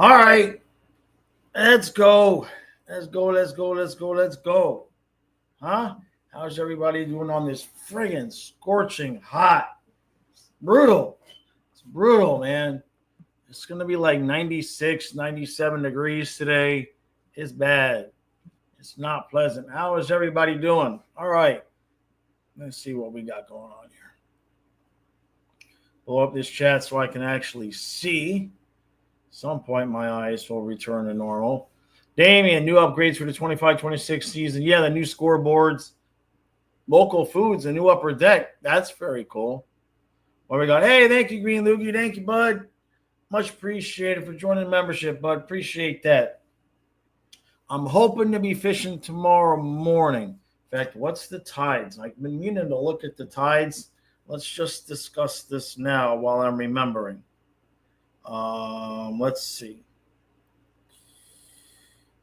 All right. Let's go. Let's go. Huh? How's everybody doing on this friggin' scorching hot? Brutal. It's brutal, man. It's going to be like 96, 97 degrees today. It's bad. It's not pleasant. How is everybody doing? All right. Let's see what we got going on here. Blow up this chat so I can actually see. At some point, my eyes will return to normal. Damien, new upgrades for the 25-26 season. Yeah, the new scoreboards. Local foods, a new upper deck. That's very cool. What we got? Hey, thank you, Green Loogie. Thank you, bud. Much appreciated for joining the membership, bud. Appreciate that. I'm hoping to be fishing tomorrow morning. In fact, what's the tides? I've been meaning to look at the tides. Let's just discuss this now while I'm remembering. Let's see.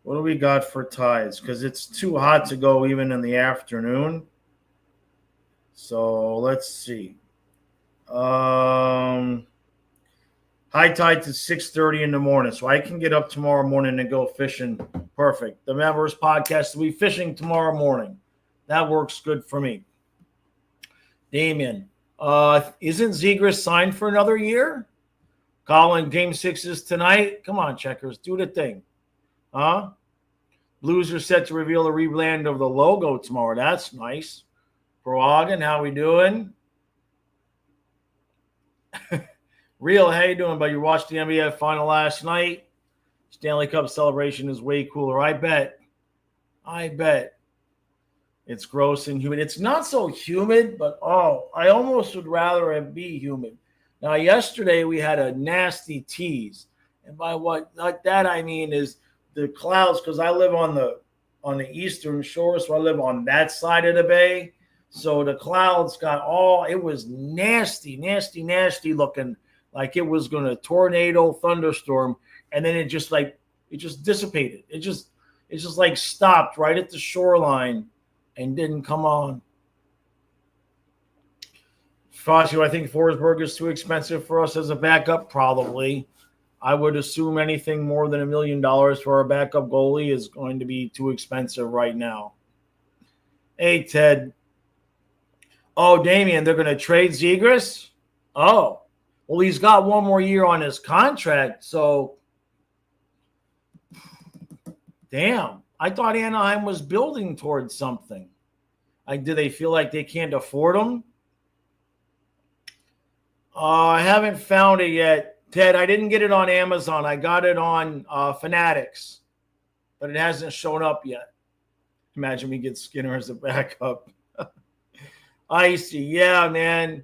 What do we got for tides? Because it's too hot to go even in the afternoon. So let's see. High tide to 6:30 in the morning. So I can get up tomorrow morning and go fishing. Perfect. The members podcast will be fishing tomorrow morning. That works good for me. Damien, isn't Zegras signed for another year? Colin, game 6 is tonight. Come on, checkers. Do the thing. Huh? Blues are set to reveal the rebrand of the logo tomorrow. That's nice. Brogan, how we doing? Real, how you doing, buddy? You watched the NBA final last night? Stanley Cup celebration is way cooler. I bet. It's gross and humid. It's not so humid, but I almost would rather it be humid. Now, yesterday we had a nasty tease. And by what like that I mean is the clouds, because I live on the eastern shore, so I live on that side of the bay. So the clouds it was nasty looking, like it was going to tornado, thunderstorm, and then it just dissipated. It just like stopped right at the shoreline and didn't come on. Fauci, I think Forsberg is too expensive for us as a backup. Probably. I would assume anything more than $1 million for our backup goalie is going to be too expensive right now. Hey, Ted. Oh, Damien, they're going to trade Zegras? Oh, well, he's got one more year on his contract, so damn. I thought Anaheim was building towards something. Do they feel like they can't afford him? I haven't found it yet. Ted, I didn't get it on Amazon. I got it on Fanatics, but it hasn't shown up yet. Imagine we get Skinner as a backup. Icy, yeah, man.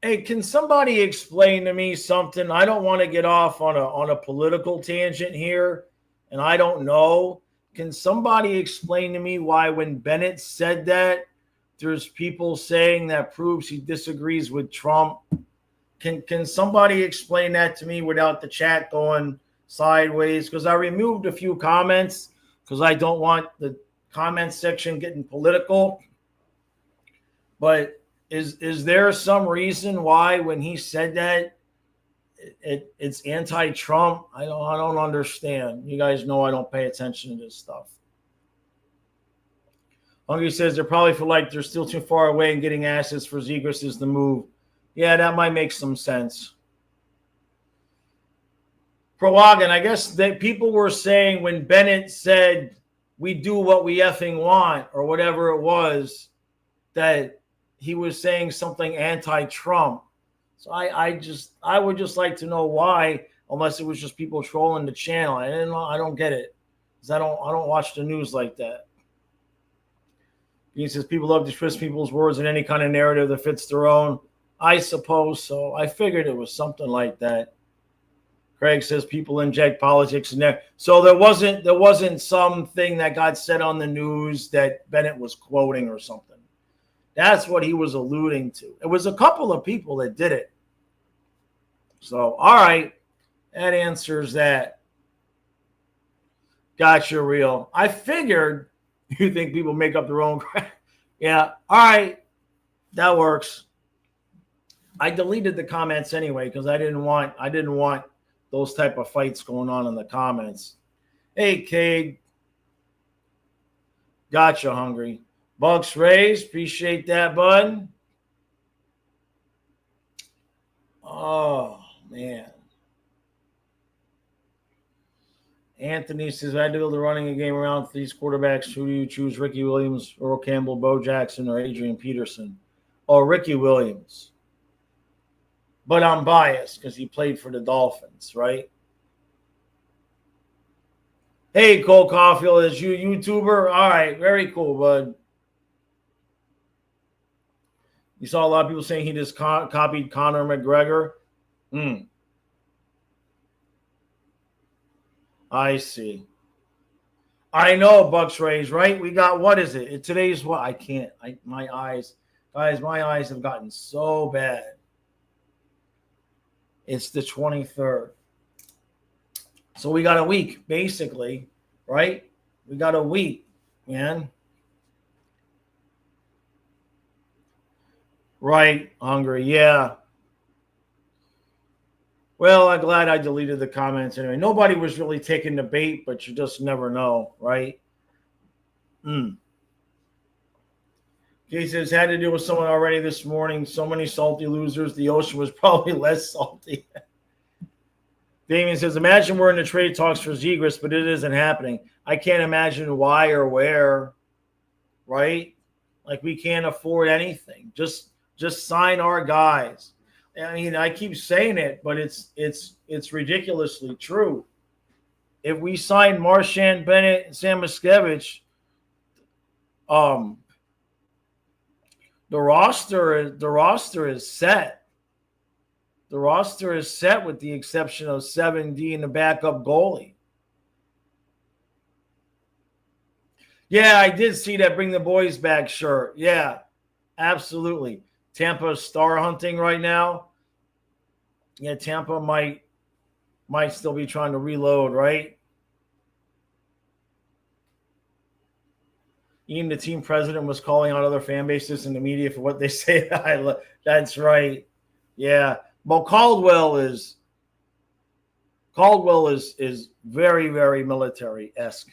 Hey, can somebody explain to me something? I don't want to get off on a political tangent here, and I don't know. Can somebody explain to me why when Bennett said that, there's people saying that proves he disagrees with Trump? Can somebody explain that to me without the chat going sideways? Because I removed a few comments because I don't want the comment section getting political. But is there some reason why when he said that it's anti-Trump? I don't understand. You guys know I don't pay attention to this stuff. Hungry says they probably feel like they're still too far away and getting assets for Zegras is the move. Yeah, that might make some sense. Prowagan, I guess that people were saying when Bennett said we do what we effing want or whatever it was, that he was saying something anti-Trump. So I would just like to know why, unless it was just people trolling the channel. I don't get it. Because I don't watch the news like that. He says people love to twist people's words in any kind of narrative that fits their own. I suppose so. I figured it was something like that. Craig says people inject politics in there. So there wasn't something that got said on the news that Bennett was quoting or something. That's what he was alluding to. It was a couple of people that did it. So, all right. That answers that. Gotcha, real. I figured you think people make up their own crap. Yeah. All right. That works. I deleted the comments anyway because I didn't want those type of fights going on in the comments. Hey, Cade. Gotcha, Hungry. Bucks Rays. Appreciate that, bud. Oh, man. Anthony says, I had to build a running game around these quarterbacks. Who do you choose, Ricky Williams, Earl Campbell, Bo Jackson, or Adrian Peterson? Oh, Ricky Williams. But I'm biased because he played for the Dolphins, right? Hey, Cole Caulfield, is you a YouTuber? All right, very cool, bud. You saw a lot of people saying he just copied Conor McGregor. I see. I know, Bucks Rays, right? We got, what is it? Today's what? I can't. My eyes. Guys, my eyes have gotten so bad. It's the 23rd. So we got a week, basically, right? We got a week, man. Right, Hungry, yeah. Well, I'm glad I deleted the comments anyway. Nobody was really taking the bait, but you just never know, right? He says, had to deal with someone already this morning. So many salty losers. The ocean was probably less salty. Damien says, imagine we're in the trade talks for Zegras, but it isn't happening. I can't imagine why or where, right? Like, we can't afford anything. Just sign our guys. I mean, I keep saying it, but it's ridiculously true. If we sign Marchand, Bennett, and Sam Miskevich, the roster is set. The roster is set with the exception of 7D and the backup goalie. Yeah, I did see that bring the boys back shirt. Yeah, absolutely. Tampa star hunting right now. Yeah, Tampa might still be trying to reload, right? Even the team president was calling out other fan bases in the media for what they say. That's right. Yeah. Well, Caldwell is very, very military-esque.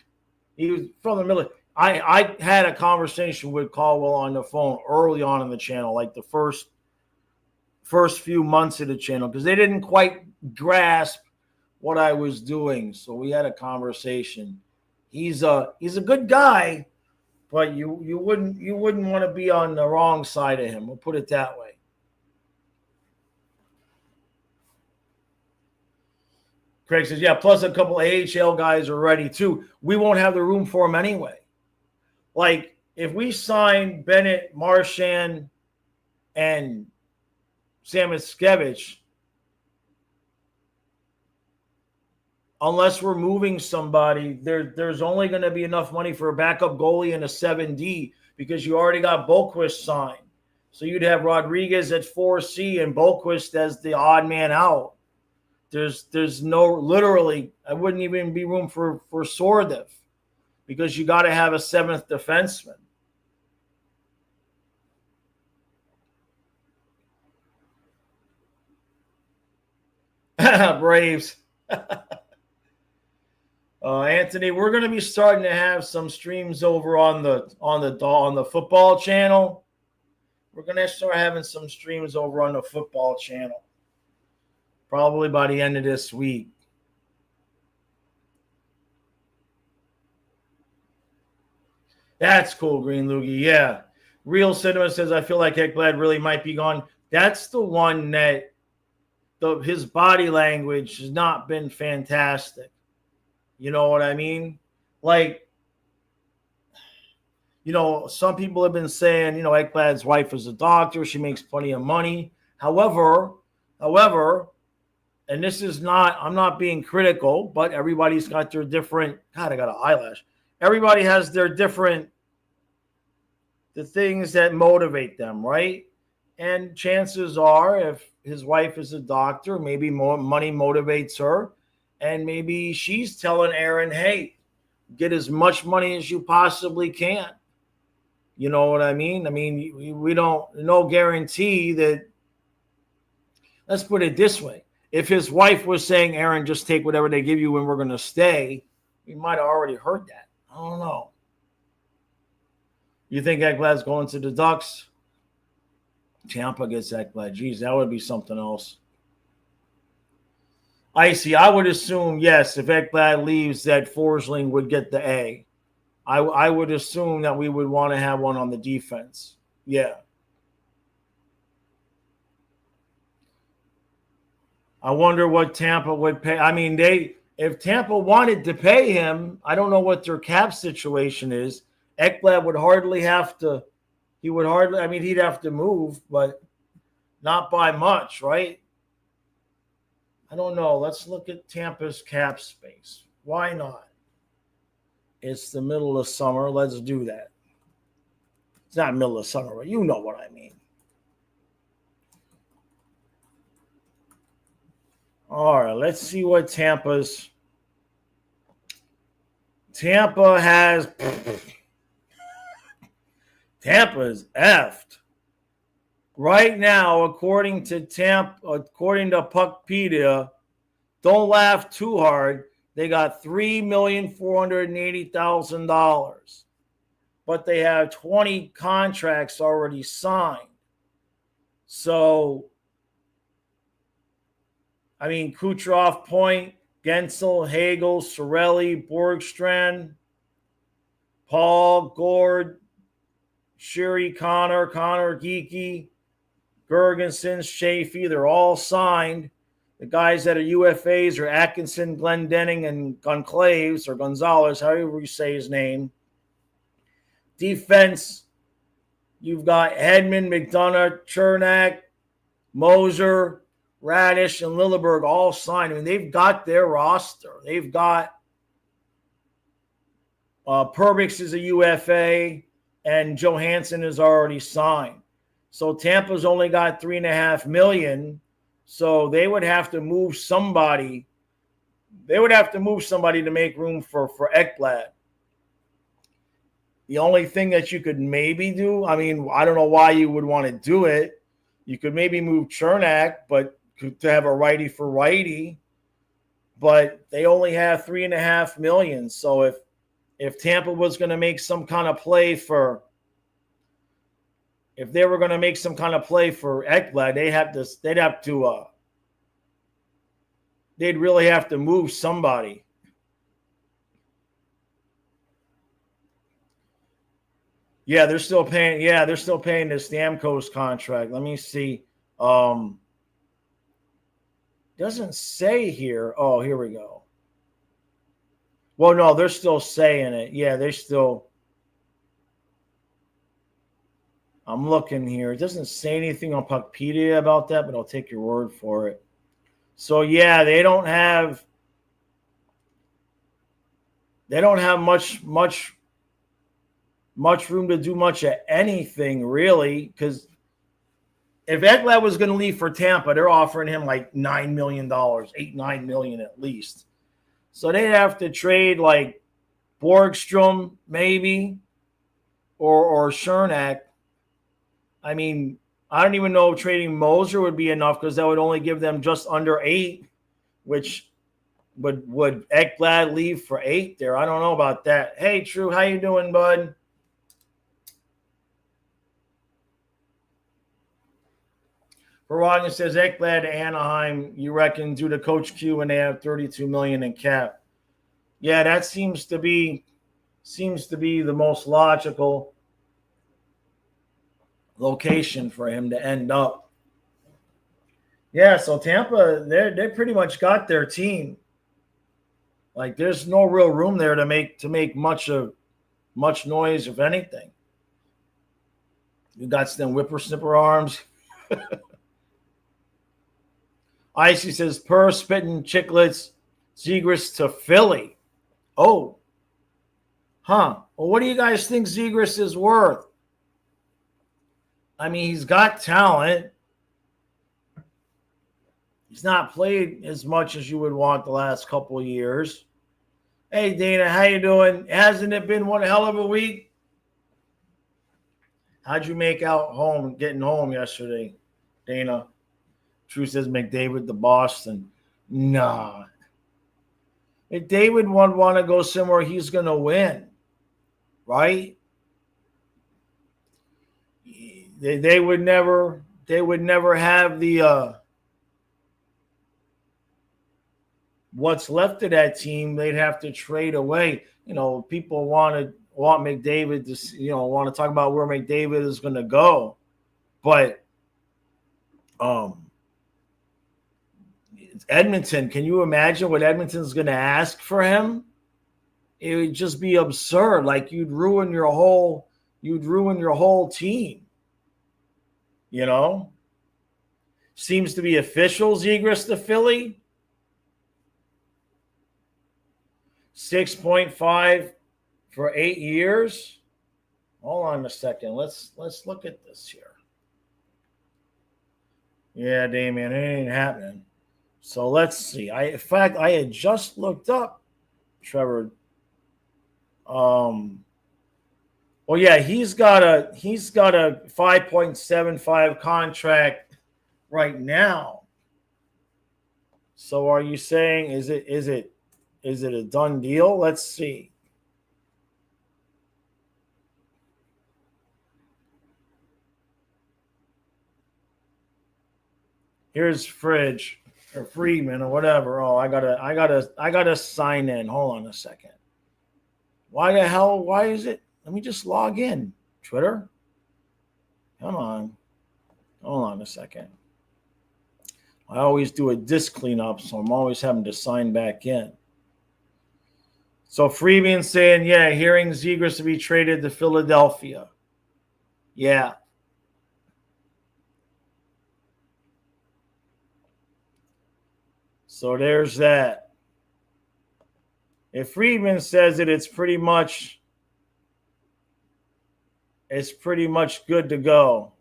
He was from the military. I had a conversation with Caldwell on the phone early on in the channel, like the first few months of the channel, because they didn't quite grasp what I was doing. So we had a conversation. He's a good guy, but you wouldn't want to be on the wrong side of him. We'll put it that way. Craig says, yeah, plus a couple AHL guys are ready too. We won't have the room for them anyway. Like, if we sign Bennett, Marchand, and Sam Miskevich, unless we're moving somebody, there's only going to be enough money for a backup goalie and a 7D because you already got Boquist signed. So you'd have Rodriguez at 4C and Boquist as the odd man out. There's no, literally, I wouldn't even be room for Sordev because you got to have a seventh defenseman. Braves. Anthony, we're going to be starting to have some streams over on the football channel. We're going to start having some streams over on the football channel, probably by the end of this week. That's cool, Green Loogie. Yeah. Real Cinema says, I feel like Ekblad really might be gone. That's the one that his body language has not been fantastic. You know what I mean? Like, you know, some people have been saying, you know, Ekblad's wife is a doctor. She makes plenty of money. However, and this is not, I'm not being critical, but everybody's got their different, God, I got an eyelash. Everybody has their different, the things that motivate them, right? And chances are, if his wife is a doctor, maybe more money motivates her. And maybe she's telling Aaron, hey, get as much money as you possibly can. You know what I mean? I mean, we don't, no guarantee that, let's put it this way. if his wife was saying, Aaron, just take whatever they give you and we're going to stay, we might have already heard that. I don't know. You think Ekblad's going to the Ducks? Tampa gets Ekblad. Geez, that would be something else. Icy, I would assume, yes, if Ekblad leaves, that Forsling would get the A. I would assume that we would want to have one on the defense. Yeah. I wonder what Tampa would pay. I mean, if Tampa wanted to pay him, I don't know what their cap situation is. Ekblad would hardly have to. He'd have to move, but not by much, right? I don't know. Let's look at Tampa's cap space. Why not? It's the middle of summer. Let's do that. It's not middle of summer, but you know what I mean. All right, let's see what Tampa's effed. Right now, according to Puckpedia, don't laugh too hard. They got $3,480,000, but they have 20 contracts already signed. So, I mean, Kucherov, Point, Gensel, Hagel, Sorelli, Borgstrand, Paul, Gord, Sherry, Connor, Geeky, Gergensen, Chafee, they're all signed. The guys that are UFAs are Atkinson, Glendening, and Goncalves, or Gonzalez, however you say his name. Defense, you've got Hedman, McDonough, Chernak, Moser, Radish, and Lilleberg all signed. I mean, they've got their roster. They've got Perbix is a UFA, and Johansson is already signed. So Tampa's only got $3.5 million. So they would have to move somebody. They would have to move somebody to make room for Ekblad. The only thing that you could maybe do, I mean, I don't know why you would want to do it. You could maybe move Chernak, but to have a righty for righty. But they only have $3.5 million. So if Tampa was going to make some kind of play for, if they were going to make some kind of play for Ekblad, they'd really have to move somebody. Yeah, they're still paying the Stamkos contract. Let me see. Doesn't say here. Oh, here we go. Well, no, they're still saying it. Yeah, they're still. I'm looking here. It doesn't say anything on Puckpedia about that, but I'll take your word for it. So yeah, they don't have much room to do much of anything really, because if Ekblad was going to leave for Tampa, they're offering him like $9 million, $8-9 million at least. So they'd have to trade like Borgstrom maybe or Chernak. I mean, I don't even know if trading Moser would be enough, because that would only give them just under 8, which would Ekblad leave for 8 there? I don't know about that. Hey, True, how you doing, bud? Veronica says Ekblad to Anaheim, you reckon, due to Coach Q, and they have $32 million in cap. Yeah, that seems to be the most logical location for him to end up. Yeah, so Tampa, they pretty much got their team. Like, there's no real room there to make much noise, if anything. You got some whippersnipper arms. Icy says, per spitting chicklets, Zegras to Philly. Oh. Huh. Well, what do you guys think Zegras is worth? I mean, he's got talent. He's not played as much as you would want the last couple of years. Hey, Dana, how you doing? Hasn't it been one hell of a week? How'd you make out getting home yesterday, Dana? True says McDavid to Boston. Nah. McDavid would want to go somewhere he's going to win, right? They would never have the what's left of that team. They'd have to trade away. People want McDavid to, want to talk about where McDavid is going to go, but Edmonton. Can you imagine what Edmonton's going to ask for him? It would just be absurd. Like you'd ruin your whole team. Seems to be official. Zegras to Philly. 6.5 for 8 years. Hold on a second. Let's look at this here. Yeah, Damien, it ain't happening. So let's see. In fact, I had just looked up Trevor. Well, yeah, he's got a 5.75 contract right now. So are you saying is it a done deal? Let's see. Here's Fridge or Freeman or whatever. Oh, I gotta sign in. Hold on a second. Why the hell? Why is it? Let me just log in. Twitter. Come on. Hold on a second. I always do a disk cleanup, so I'm always having to sign back in. So Freeman saying, yeah, hearing Zegras to be traded to Philadelphia. Yeah. So there's that. If Friedman says it, it's pretty much good to go.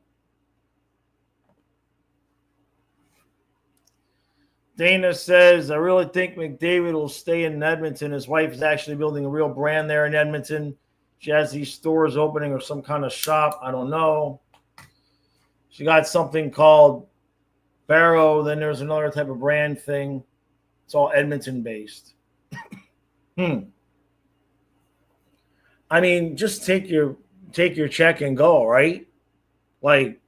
Dana says, I really think McDavid will stay in Edmonton. His wife is actually building a real brand there in Edmonton. She has these stores opening or some kind of shop. I don't know. She got something called Barrow. Then there's another type of brand thing. It's all Edmonton based. I mean, just take your check and go, right? Like,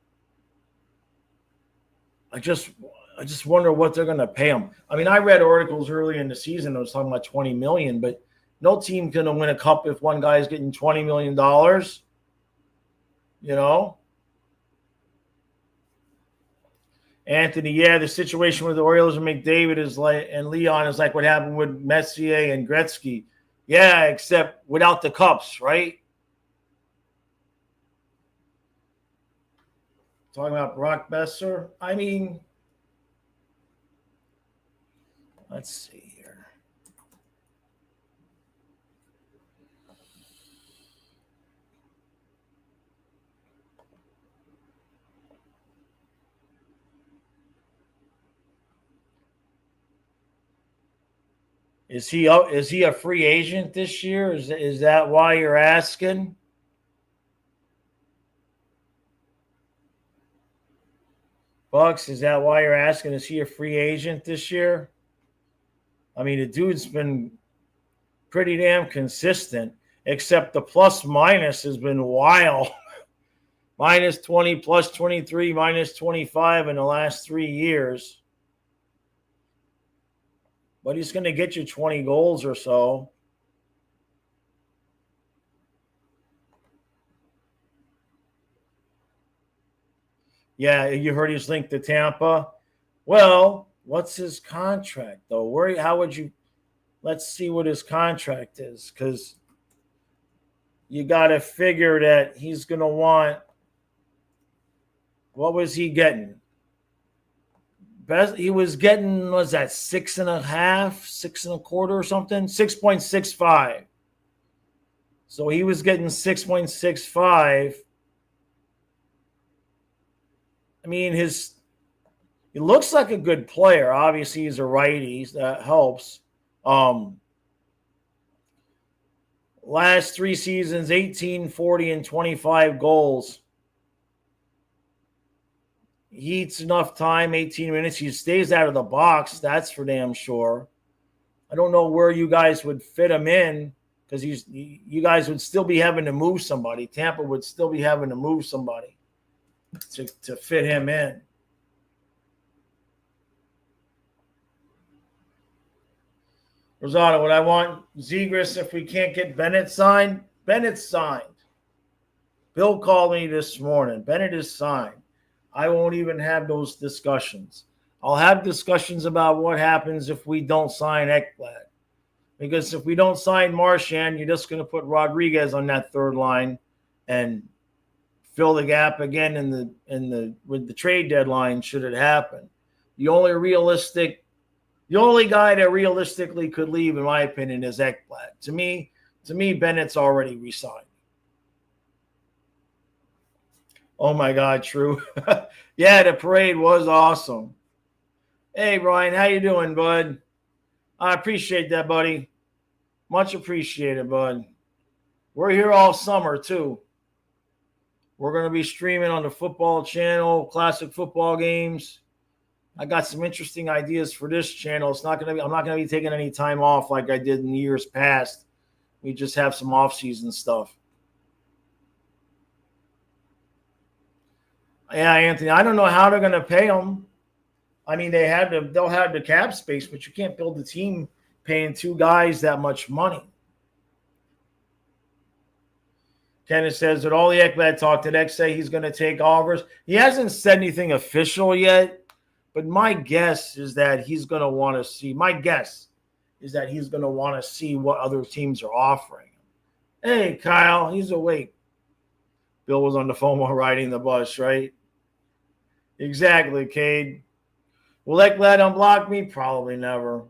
I just wonder what they're going to pay him. I mean, I read articles early in the season that was talking about $20 million, but no team can win a cup if one guy is getting $20 million. Anthony, yeah, the situation with the Orioles and McDavid is like, and Leon is like what happened with Messier and Gretzky. Yeah, except without the cups, right? Talking about Brock Besser. I mean, let's see here. Is he a free agent this year? Is that why you're asking? Bucks, is that why you're asking? Is he a free agent this year? I mean, the dude's been pretty damn consistent, except the plus minus has been wild. Minus 20, plus 23, minus 25 in the last 3 years. But he's going to get you 20 goals or so. Yeah, you heard he's linked to Tampa. Well, what's his contract, though? How would you – let's see what his contract is, because you got to figure that he's going to want – what was he getting? He was getting, was that 6.5, 6.25 or something? 6.65. So he was getting 6.65. I mean, he looks like a good player. Obviously, he's a righty. That helps. Last 3 seasons, 18, 40, and 25 goals. He eats enough time, 18 minutes. He stays out of the box. That's for damn sure. I don't know where you guys would fit him in because you guys would still be having to move somebody. Tampa would still be having to move somebody to fit him in. Rosado, what I want, Zegras, if we can't get Bennett signed, Bennett's signed. Bill called me this morning. Bennett is signed. I won't even have those discussions. I'll have discussions about what happens if we don't sign Ekblad. Because if we don't sign Marchand, you're just going to put Rodriguez on that third line and fill the gap again with the trade deadline should it happen. The only guy that realistically could leave, in my opinion, is Ekblad. To me, Bennett's already resigned. Oh my God, true. Yeah, the parade was awesome. Hey, Brian, how you doing, bud? I appreciate that, buddy. Much appreciated, bud. We're here all summer, too. We're going to be streaming on the football channel, classic football games. I got some interesting ideas for this channel. I'm not going to be taking any time off like I did in years past. We just have some off-season stuff. Yeah, Anthony, I don't know how they're going to pay them. I mean, they'll have the cap space, but you can't build a team paying two guys that much money. Kenneth says that all the Ekblad talk, did X say he's going to take offers? He hasn't said anything official yet, but my guess is that he's going to want to see. My guess is that he's going to want to see what other teams are offering. Hey, Kyle, he's awake. Bill was on the phone while riding the bus, right? Exactly, Cade. Will Ekblad unblock me? Probably never.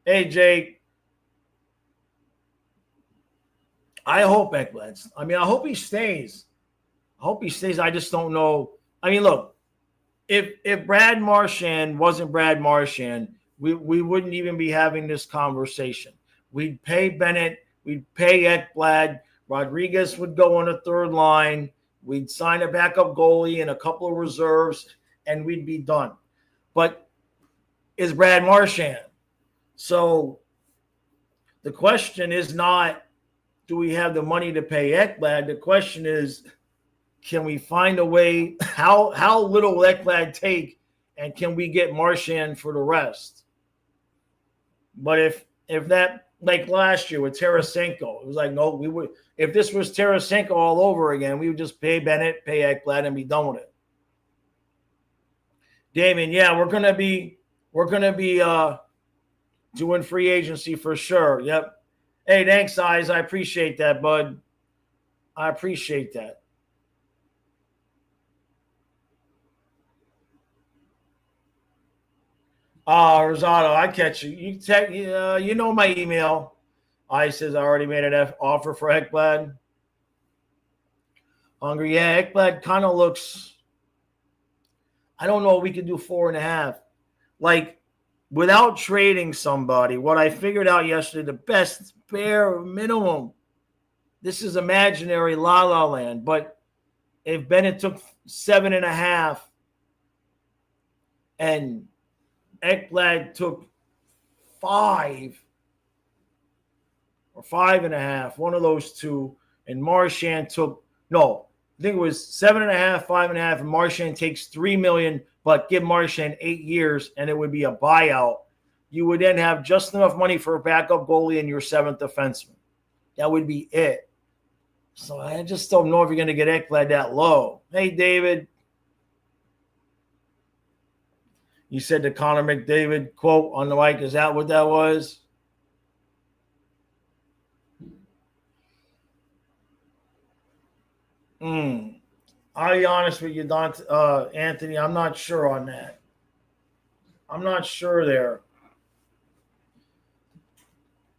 Hey, Jake. I hope Ekblad's. I hope he stays. I just don't know. I mean, look, if Brad Marchand wasn't Brad Marchand, we wouldn't even be having this conversation. We'd pay Bennett. We'd pay Ekblad. Rodriguez would go on a third line. We'd sign a backup goalie and a couple of reserves, and we'd be done. But is Brad Marchand. So the question is not, do we have the money to pay Ekblad? The question is, can we find a way? How little will Ekblad take, and can we get Marchand for the rest? But if that, like last year with Tarasenko, it was like, no, we would. If this was Tarasenko all over again, we would just pay Bennett, pay Ekblad, and be done with it. Damien, yeah, we're gonna be doing free agency for sure. Yep. Hey, thanks, Eyes. I appreciate that, bud. I appreciate that. Rosado, I catch you. You know my email. I says I already made an offer for Ekblad. Hungry, yeah. Ekblad kind of looks. I don't know. We could do 4.5. Like, without trading somebody, what I figured out yesterday, the best bare minimum. This is imaginary la la land, but if Bennett took 7.5 and Ekblad took 5 or 5.5, one of those two, and Marchand took I think it was 7.5, 5.5, and Marchand takes $3 million, but give Marchand 8 years, and it would be a buyout. You would then have just enough money for a backup goalie and your 7th defenseman. That would be it. So I just don't know if you're going to get Ekblad that low. Hey, David. You said the Connor McDavid quote on the mic. Is that what that was? I'll be honest with you, Anthony. I'm not sure on that. I'm not sure there.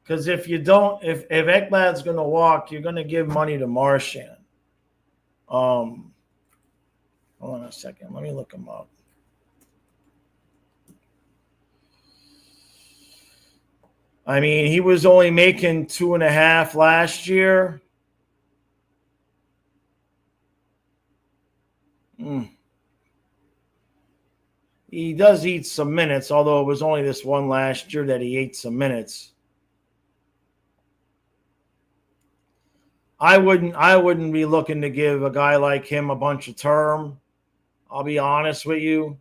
Because if Ekblad's going to walk, you're going to give money to Marchand. Hold on a second. Let me look him up. I mean, he was only making 2.5 last year. He does eat some minutes, although it was only this one last year that he ate some minutes. I wouldn't be looking to give a guy like him a bunch of term. I'll be honest with you.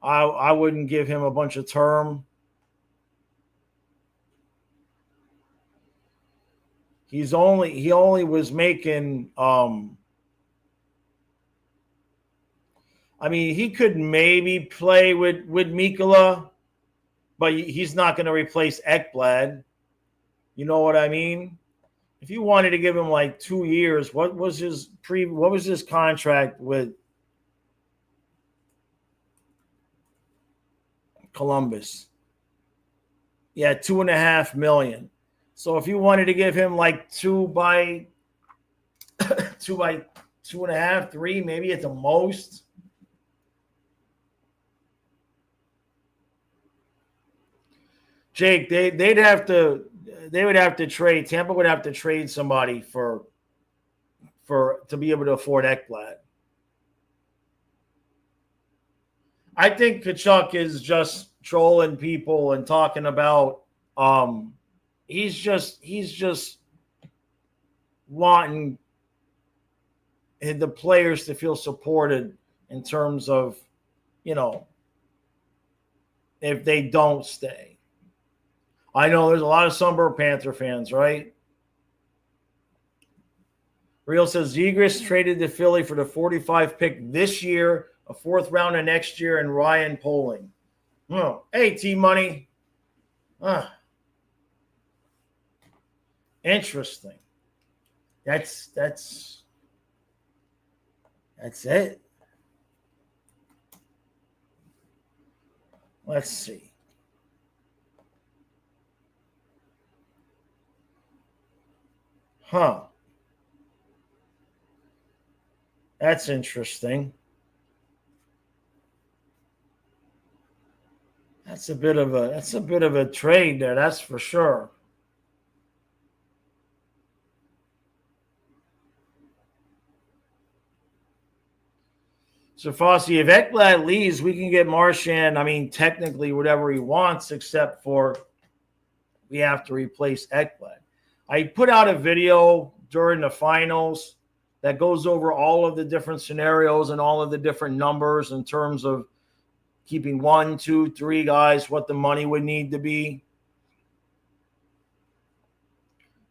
I wouldn't give him a bunch of term. He only was making I mean, he could maybe play with Mikkola, but he's not going to replace Ekblad. You know what I mean? If you wanted to give him like 2 years, what was his contract with Columbus? Yeah, $2.5 million. So if you wanted to give him like 2 by 2.5, 3, maybe at the most. Jake, they would have to trade. Tampa would have to trade somebody to be able to afford Ekblad. I think Tkachuk is just trolling people and talking about he's just wanting the players to feel supported in terms of, if they don't stay. I know there's a lot of Sunbird Panther fans, right? Real says Zegras traded to Philly for the 45 pick this year, a 4th rounder next year, and Ryan Poling. Oh, hey, T-Money. Interesting. That's it. Let's see. Huh. That's interesting. That's a bit of a trade there, that's for sure. So Fossey, if Ekblad leaves, we can get Marchand, I mean, technically whatever he wants, except for we have to replace Ekblad. I put out a video during the finals that goes over all of the different scenarios and all of the different numbers in terms of keeping 1, 2, 3 guys, what the money would need to be.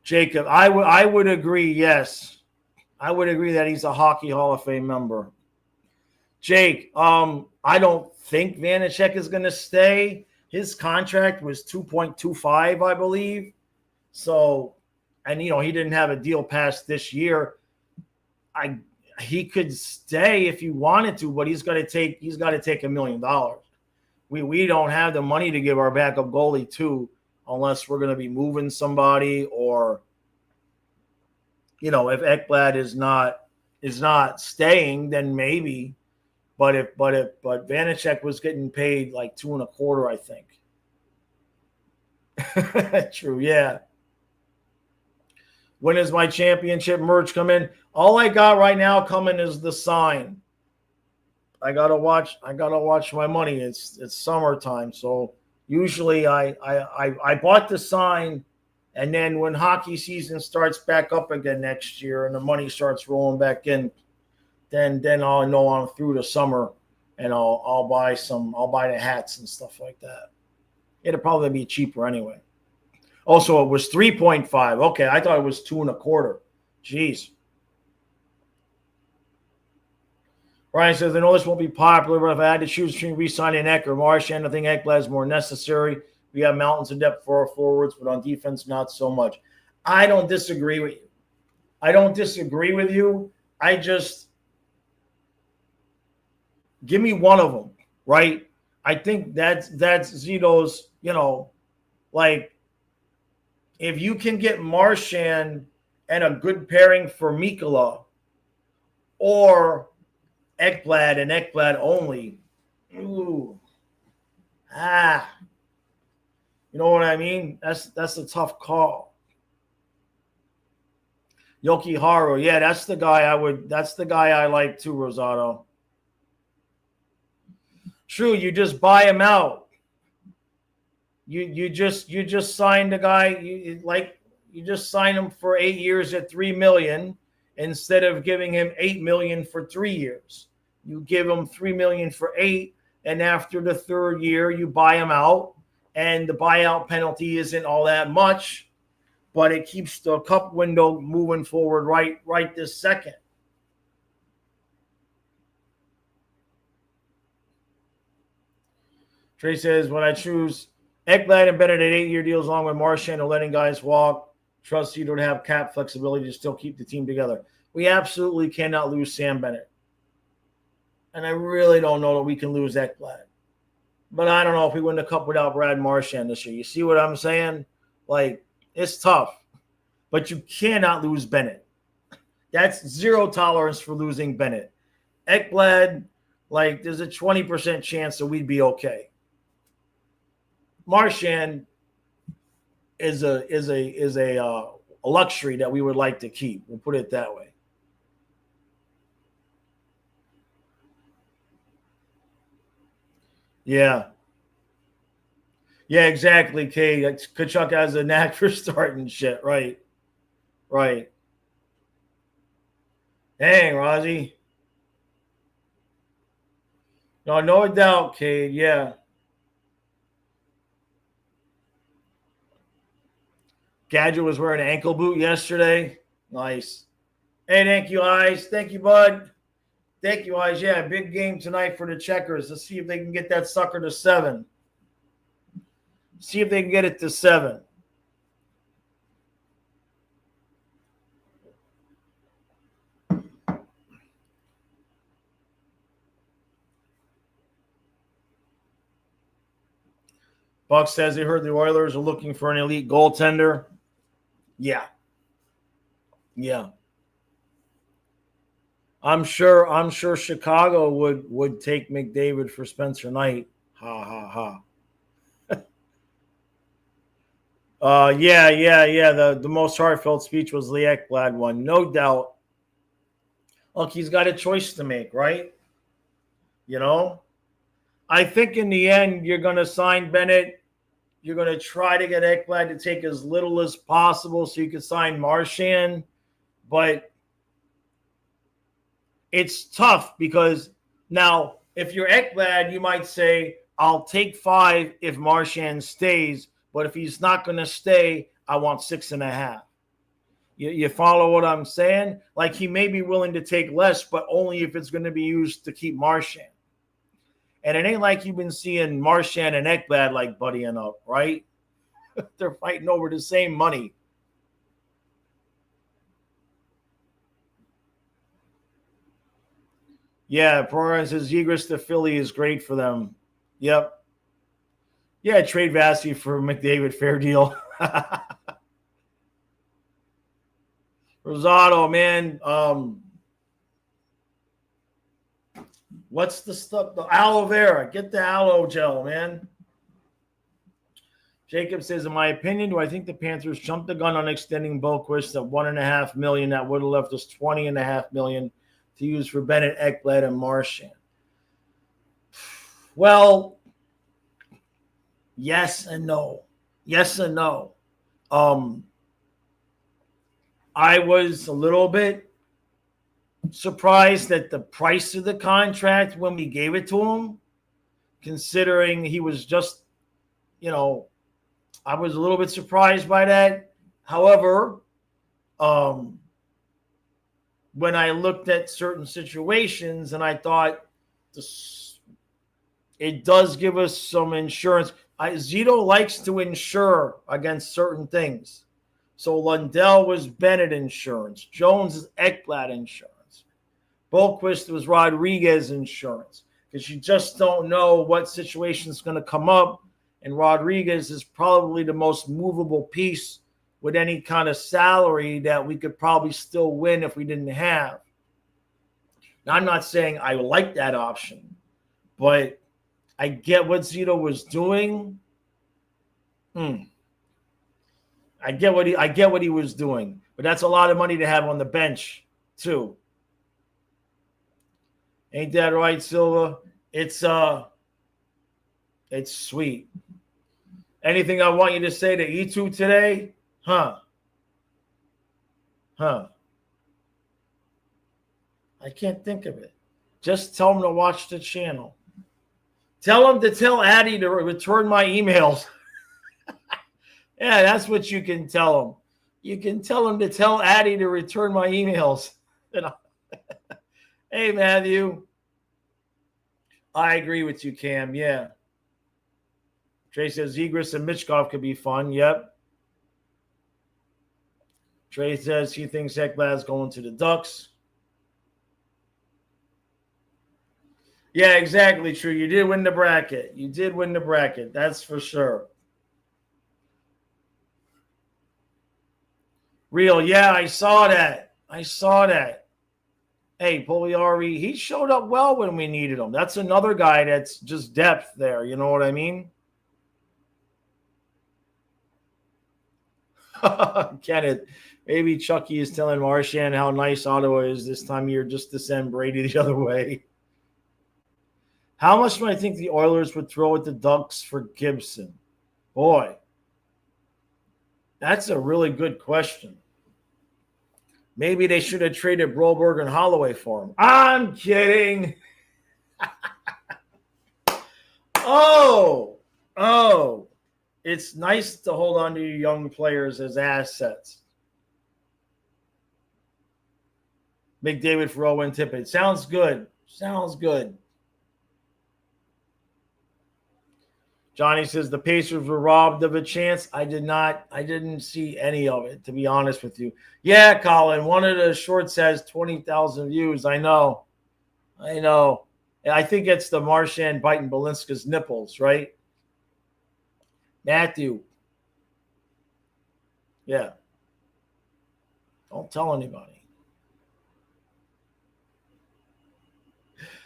Jacob, I would agree, yes. I would agree that he's a Hockey Hall of Fame member. Jake, I don't think Vanacek is going to stay. His contract was $2.25, I believe. So, and he didn't have a deal past this year. He could stay if he wanted to, but he's got to take $1 million. We don't have the money to give our backup goalie to, unless we're going to be moving somebody, or if Ekblad is not staying, then maybe. But Vanacek was getting paid like $2.25, I think. True, yeah. When does my championship merch come in? All I got right now coming is the sign. I gotta watch my money. It's summertime, so usually I bought the sign, and then when hockey season starts back up again next year and the money starts rolling back in, then I'll know I'm through the summer, and I'll buy the hats and stuff like that. It'll probably be cheaper anyway. Also, it was 3.5. Okay, I thought it was 2.25. Jeez. Ryan says, I know this won't be popular, but if I had to choose between re-signing Ek or Marchand, I think Ekblad is more necessary. We have mountains of depth for our forwards, but on defense, not so much. I don't disagree with you. I just give me one of them, right? I think that's Zito's, like, if you can get Marchand and a good pairing for Mikkola, or Ekblad and Ekblad only, you know what I mean? That's a tough call. Yoki Haru, yeah, that's the guy I like too, Rosado. True, you just buy him out. You just signed a guy you just signed him for 8 years at $3 million instead of giving him $8 million for 3 years. You give him $3 million for 8, and after the third year, you buy him out, and the buyout penalty isn't all that much, but it keeps the cup window moving forward right this second. Trey says, when I choose Ekblad and Bennett at 8-year deals along with Marchand or letting guys walk, trust you don't have cap flexibility to still keep the team together. We absolutely cannot lose Sam Bennett. And I really don't know that we can lose Ekblad. But I don't know if we win the cup without Brad Marchand this year. You see what I'm saying? Like, it's tough. But you cannot lose Bennett. That's zero tolerance for losing Bennett. Ekblad, like, there's a 20% chance that we'd be okay. Marchand is a luxury that we would like to keep. We'll put it that way. Yeah. Yeah, exactly, Kay. Kachuk has a knack for starting shit. Right. Right. Dang, Rozzy. No doubt, Cade. Yeah. Gadget was wearing an ankle boot yesterday. Nice. Hey, thank you, Eyes. Thank you, bud. Thank you, Eyes. Yeah, big game tonight for the Checkers. Let's see if they can get that sucker to 7. See if they can get it to 7. Buck says they heard the Oilers are looking for an elite goaltender. Yeah. Yeah. I'm sure Chicago would take McDavid for Spencer Knight. Ha ha ha. Yeah. The most heartfelt speech was the Ekblad one, no doubt. Look, he's got a choice to make, right? You know? I think in the end, you're going to sign Bennett. You're going to try to get Ekblad to take as little as possible so you can sign Marchand. But it's tough because now, if you're Ekblad, you might say, I'll take 5 if Marchand stays. But if he's not going to stay, I want 6.5. You follow what I'm saying? Like, he may be willing to take less, but only if it's going to be used to keep Marchand. And it ain't like you've been seeing Marchand and Ekblad like buddying up, right? They're fighting over the same money. Yeah, Proran says Zegras to Philly is great for them. Yep. Yeah, trade Vassy for McDavid, fair deal. Rosado, man. What's the stuff? The aloe vera. Get the aloe gel, man. Jacob says, in my opinion, do I think the Panthers jumped the gun on extending Boquist at $1.5 million? That would have left us $20.5 million to use for Bennett, Ekblad, and Marchand. Well, yes and no. Yes and no. I was a little bit surprised at the price of the contract when we gave it to him, considering he was just, I was a little bit surprised by that. However, when I looked at certain situations and I thought it does give us some insurance. Zito likes to insure against certain things. So Lundell was Bennett insurance. Jones is Ekblad insurance. Boquist was Rodriguez insurance, because you just don't know what situation is going to come up. And Rodriguez is probably the most movable piece with any kind of salary that we could probably still win if we didn't have. Now, I'm not saying I like that option, but I get what Zito was doing. I get what he was doing, but that's a lot of money to have on the bench too. Ain't that right, Silva? It's It's sweet. Anything I want you to say to E2 today? Huh? I can't think of it. Just tell him to watch the channel. Tell him to tell Addie to return my emails. Yeah, that's what you can tell him. You can tell him to tell Addie to return my emails. Hey, Matthew. I agree with you, Cam. Yeah. Trey says Zegras and Michkov could be fun. Yep. Trey says he thinks Ekblad's going to the Ducks. Yeah, exactly, true. You did win the bracket. That's for sure. Real, yeah, I saw that. Hey, Pugliari, he showed up well when we needed him. That's another guy that's just depth there. You know what I mean? Kenneth, maybe Chucky is telling Marchand how nice Ottawa is this time of year just to send Brady the other way. How much do I think the Oilers would throw at the Ducks for Gibson? Boy, that's a really good question. Maybe they should have traded Broberg and Holloway for him. I'm kidding. Oh, it's nice to hold on to your young players as assets. McDavid for Owen Tippett. Sounds good. Johnny says the Pacers were robbed of a chance. I didn't see any of it, to be honest with you. Yeah, Colin, one of the shorts has 20,000 views. I know. I think it's the Marchand biting Balinska's nipples, right? Matthew. Yeah. Don't tell anybody.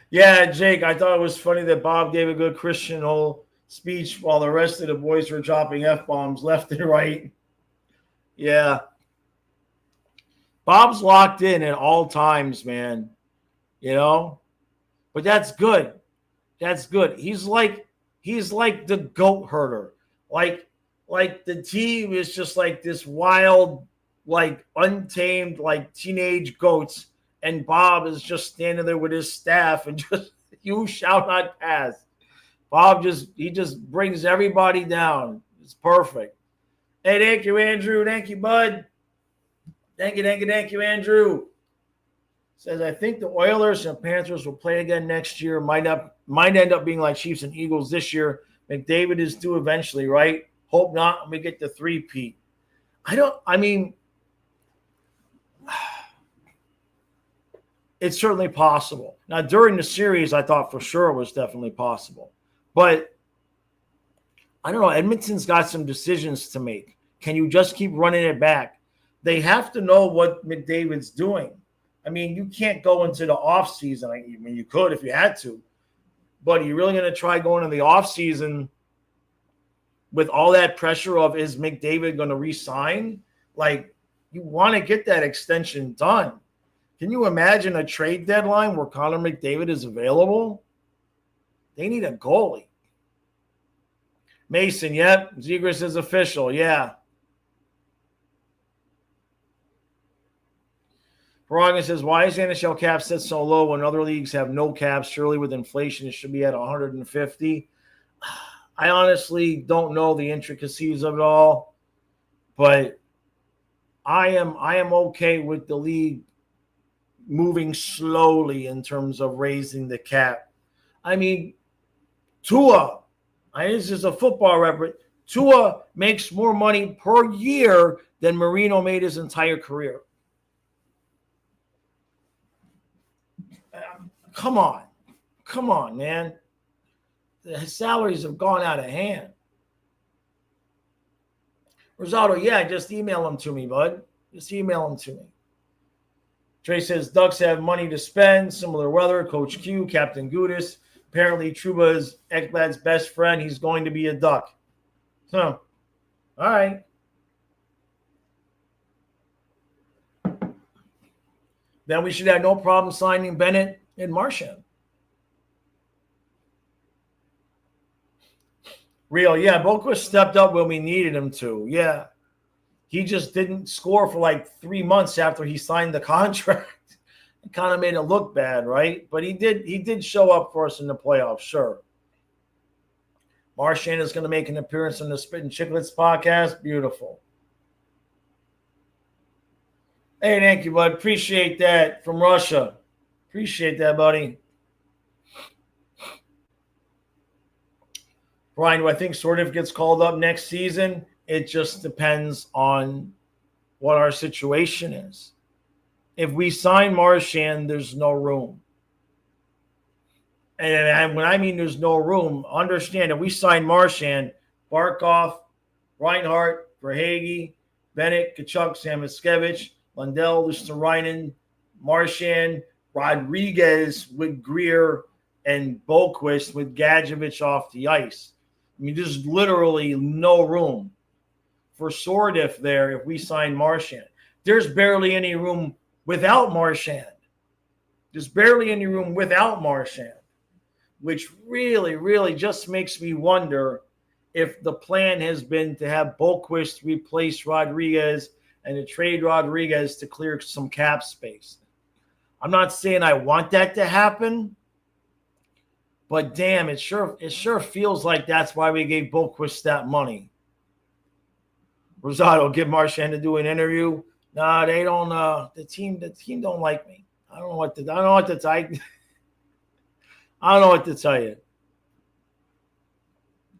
Yeah, Jake, I thought it was funny that Bob gave a good Christian whole speech while the rest of the boys were dropping F-bombs left and right. Yeah. Bob's locked in at all times, man. You know? But that's good. He's like the goat herder. Like the team is just like this wild, like untamed, like teenage goats. And Bob is just standing there with his staff and just, you shall not pass. Bob he just brings everybody down. It's perfect. Hey, thank you, Andrew. Thank you, bud. Thank you, Andrew. Says, I think the Oilers and Panthers will play again next year. Might end up being like Chiefs and Eagles this year. McDavid is due eventually, right? Hope not. We get the three-peat. It's certainly possible. Now, during the series, I thought for sure it was definitely possible. But I don't know. Edmonton's got some decisions to make. Can you just keep running it back? They have to know what McDavid's doing. I mean, you can't go into the offseason. I mean, you could if you had to. But are you really going to try going in the offseason with all that pressure of, is McDavid going to re-sign? Like, you want to get that extension done. Can you imagine a trade deadline where Connor McDavid is available? They need a goalie. Mason, yep. Zegras is official, yeah. Paragon says, why is the NHL cap set so low when other leagues have no caps? Surely with inflation, it should be at 150. I honestly don't know the intricacies of it all, but I am okay with the league moving slowly in terms of raising the cap. I mean, Tua, this is a football reference. Tua makes more money per year than Marino made his entire career. Come on, man. The salaries have gone out of hand. Rosato, yeah, just email them to me, bud. Just email them to me. Trey says, Ducks have money to spend. Similar weather. Coach Q, Captain Gudis. Apparently, Trouba is Ekblad's best friend. He's going to be a Duck. So, all right. Then we should have no problem signing Bennett and Marchand. Real, yeah. Boquist stepped up when we needed him to. Yeah. He just didn't score for like 3 months after he signed the contract. It kind of made it look bad, right? But he did show up for us in the playoffs, sure. Marchand is going to make an appearance on the Spit and Chicklets podcast. Beautiful. Hey, thank you, bud. Appreciate that from Russia. Appreciate that, buddy. Brian, do I think Sordiff gets called up next season? It just depends on what our situation is. If we sign Marchand, there's no room. And when I mean there's no room, understand if we sign Marchand, Barkov, Reinhart, Verhaeghe, Bennett, Kachuk, Samoskevich, Lundell, Luosterainen, Marchand, Rodriguez with Greer, and Boquist with Gadjevich off the ice. I mean, there's literally no room for Sordiff there if we sign Marchand. There's barely any room without Marchand. There's barely any room without Marchand, which really, really just makes me wonder if the plan has been to have Boquist replace Rodriguez and to trade Rodriguez to clear some cap space. I'm not saying I want that to happen, but damn, it sure feels like that's why we gave Boquist that money. Rosado, give Marchand to do an interview. Nah, they don't. The team don't like me. I don't know what to tell you. I don't know what to tell you.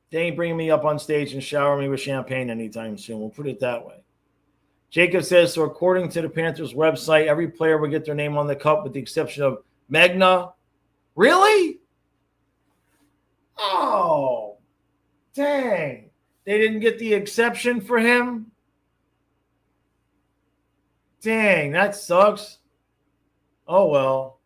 They ain't bringing me up on stage and shower me with champagne anytime soon. We'll put it that way. Jacob says, so according to the Panthers website, every player will get their name on the cup with the exception of Megna. Really? Oh, dang. They didn't get the exception for him? Dang, that sucks. Oh, well.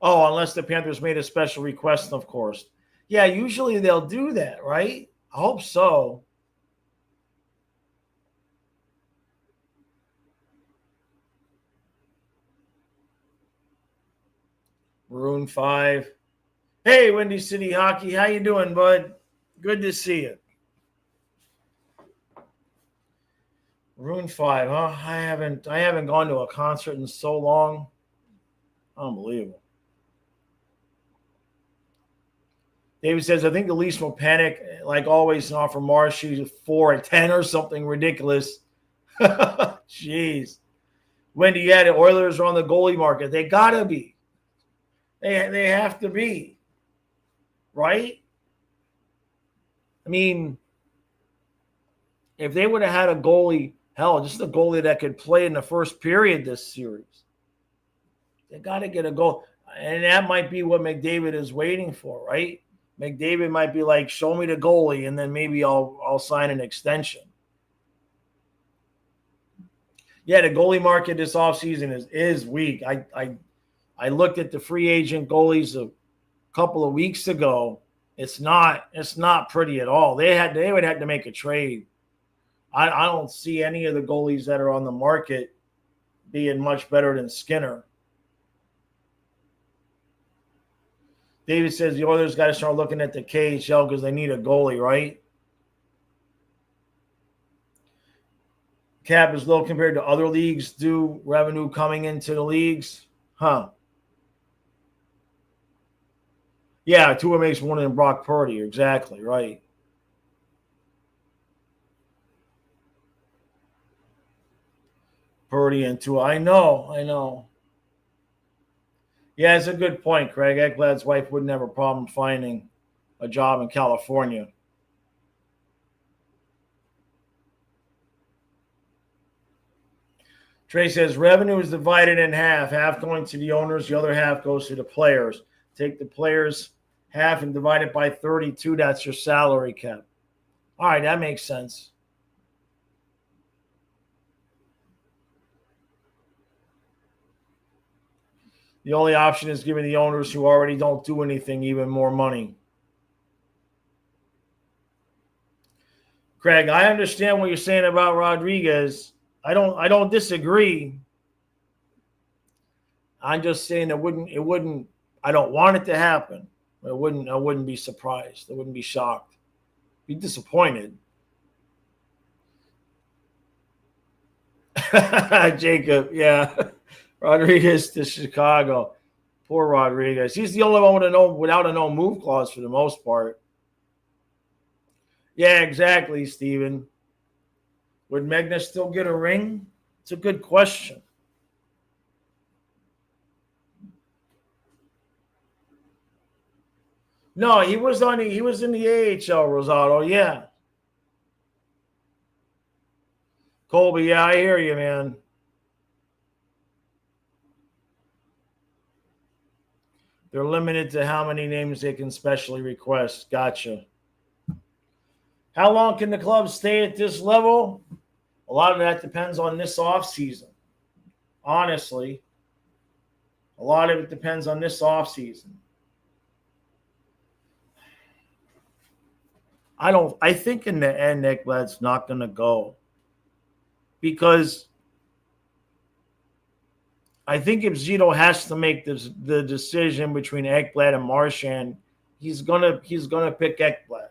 Oh, unless the Panthers made a special request, of course. Yeah, usually they'll do that, right? I hope so. Maroon 5. Hey, Windy City Hockey. How you doing, bud? Good to see you. Maroon 5, huh? I haven't gone to a concert in so long. Unbelievable. David says, I think the Leafs will panic, like always, and offer Marshy 4 at 10 or something ridiculous. Jeez. Wendy, yeah, the Oilers are on the goalie market. They got to be. They have to be. Right? I mean, if they would have had a goalie, hell, just a goalie that could play in the first period this series, they got to get a goal. And that might be what McDavid is waiting for, right? McDavid might be like, show me the goalie, and then maybe I'll sign an extension. Yeah, the goalie market this offseason is weak. I looked at the free agent goalies a couple of weeks ago. It's not pretty at all. They would have to make a trade. I don't see any of the goalies that are on the market being much better than Skinner. David says the Oilers got to start looking at the KHL because they need a goalie, right? Cap is low compared to other leagues. Do revenue coming into the leagues? Huh. Yeah, Tua makes more than Brock Purdy. Exactly, right. Purdy and Tua. I know. Yeah, it's a good point, Craig. Ekblad's wife wouldn't have a problem finding a job in California. Trey says revenue is divided in half going to the owners, the other half goes to the players. Take the players' half and divide it by 32. That's your salary cap. All right, that makes sense. The only option is giving the owners who already don't do anything even more money. Craig, I understand what you're saying about Rodriguez. I don't disagree. I'm just saying it wouldn't I don't want it to happen. I wouldn't be surprised. I wouldn't be shocked. Be disappointed. Jacob, yeah. Rodriguez to Chicago. Poor Rodriguez. He's the only one without a no move clause for the most part. Yeah, exactly, Steven. Would Megna still get a ring? It's a good question. No, he was in the AHL, Rosado. Yeah. Colby, yeah, I hear you, man. They're limited to how many names they can specially request. Gotcha. How long can the club stay at this level? A lot of that depends on this offseason. Honestly, a lot of it depends on this offseason. I think in the end, Ekblad's not going to go. Because I think if Zito has to make the decision between Ekblad and Marchand, he's gonna pick Ekblad.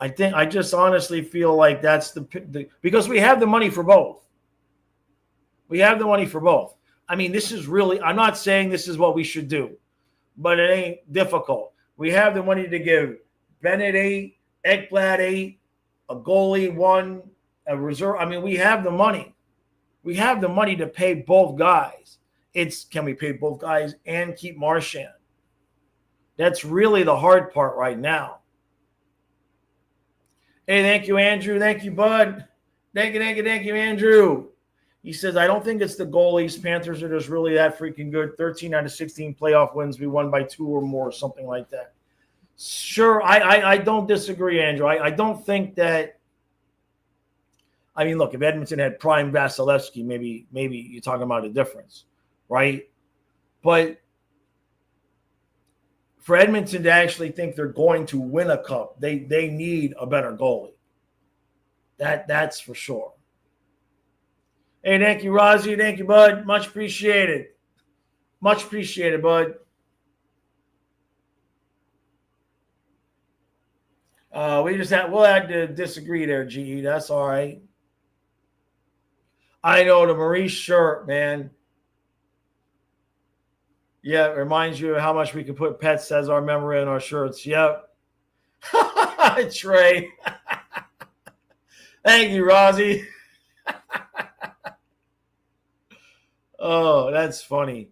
I just honestly feel like that's the because we have the money for both. We have the money for both. I mean, this is really, I'm not saying this is what we should do, but it ain't difficult. We have the money to give Bennett 8, Ekblad 8, a goalie 1, a reserve. I mean, we have the money. We have the money to pay both guys. It's can we pay both guys and keep Marchand? That's really the hard part right now. Hey, thank you, Andrew. Thank you, Bud. Thank you, Andrew. He says, I don't think it's the goalies. Panthers are just really that freaking good. 13 out of 16 playoff wins. We won by 2 or more, something like that. Sure, I don't disagree, Andrew. I don't think that. I mean, look, if Edmonton had prime Vasilevsky, maybe you're talking about a difference, right? But for Edmonton to actually think they're going to win a cup, they need a better goalie. That's for sure. Hey, thank you, Rozzy. Thank you, Bud. Much appreciated. Much appreciated, Bud. We'll have to disagree there, GE. That's all right. I know the Maurice shirt, man. Yeah, it reminds you of how much we can put pets as our memory in our shirts. Yep. Trey. Thank you, Rozzy. Oh, that's funny.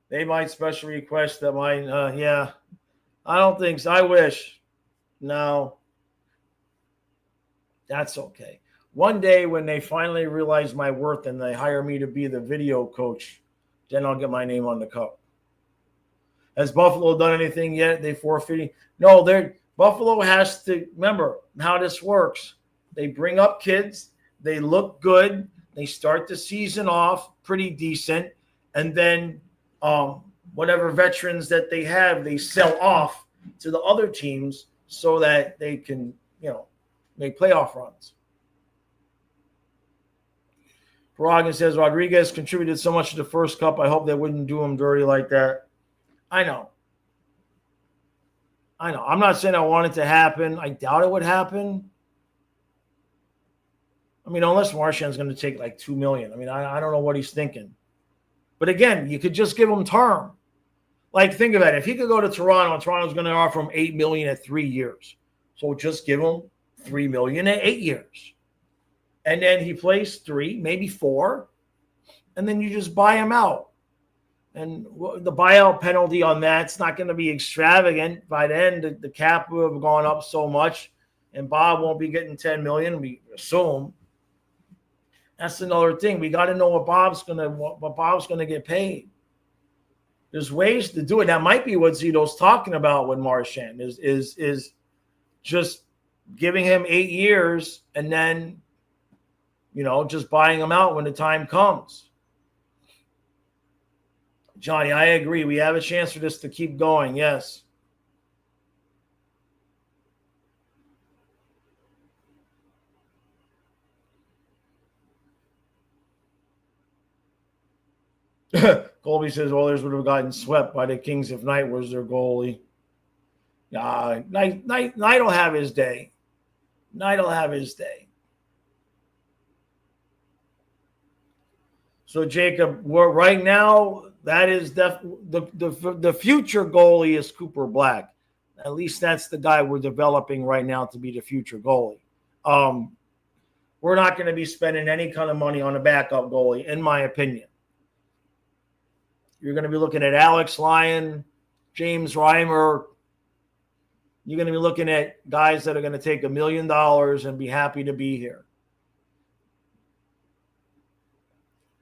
They might special request that mine. Yeah. I don't think so. I wish. No. That's okay. One day when they finally realize my worth and they hire me to be the video coach, then I'll get my name on the cup. Has Buffalo done anything yet? They forfeiting? No, Buffalo has to remember how this works. They bring up kids, they look good, they start the season off pretty decent, and then whatever veterans that they have, they sell off to the other teams so that they can, make playoff runs. Paragon says Rodriguez contributed so much to the first cup. I hope they wouldn't do him dirty like that. I know. I'm not saying I want it to happen. I doubt it would happen. I mean, unless Marchand's going to take like $2 million. I mean, I don't know what he's thinking. But again, you could just give him term. Like, think about it. If he could go to Toronto, and Toronto's going to offer him $8 million at 3 years. So just give him $3 million at 8 years. And then he plays 3, maybe 4, and then you just buy him out. And the buyout penalty on that's not going to be extravagant. By then, the cap will have gone up so much, and Bob won't be getting $10 million, we assume. That's another thing. We got to know what Bob's going to get paid. There's ways to do it. That might be what Zito's talking about with Marchand is just giving him 8 years and then just buying him out when the time comes. Johnny, I agree. We have a chance for this to keep going. Yes. Colby says Oilers would have gotten swept by the Kings if Knight was their goalie. Knight will have his day. Knight will have his day. So, Jacob, right now, that is the future goalie is Cooper Black. At least that's the guy we're developing right now to be the future goalie. We're not going to be spending any kind of money on a backup goalie, in my opinion. You're going to be looking at Alex Lyon, James Reimer. You're going to be looking at guys that are going to take $1 million and be happy to be here.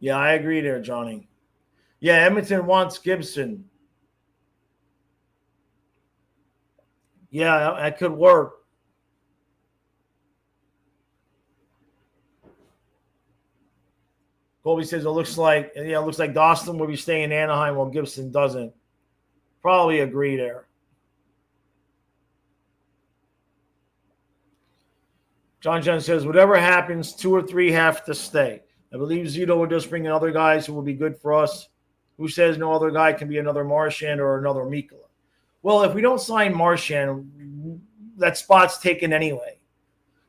Yeah, I agree there, Johnny. Yeah, Edmonton wants Gibson. Yeah, that could work. Colby says it looks like Dawson will be staying in Anaheim while Gibson doesn't. Probably agree there. John Jen says, whatever happens, 2 or 3 have to stay. I believe Zito will just bring in other guys who will be good for us. Who says no other guy can be another Marchand or another Mikkola? Well, if we don't sign Marchand, that spot's taken anyway.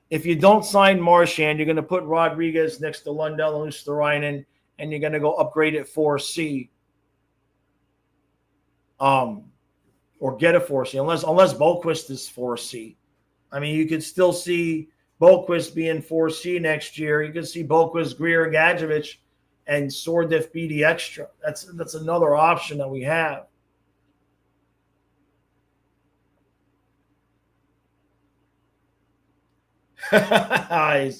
If you don't sign Marchand, you're going to put Rodriguez next to Lundell and Luosterainen, and you're going to go upgrade at 4C. Or get a 4C, unless Boquist is 4C. I mean, you could still see Boquist being 4C next year. You could see Boquist, Greer, Gadjevich, and Sordif be the extra. That's another option that we have. Kyle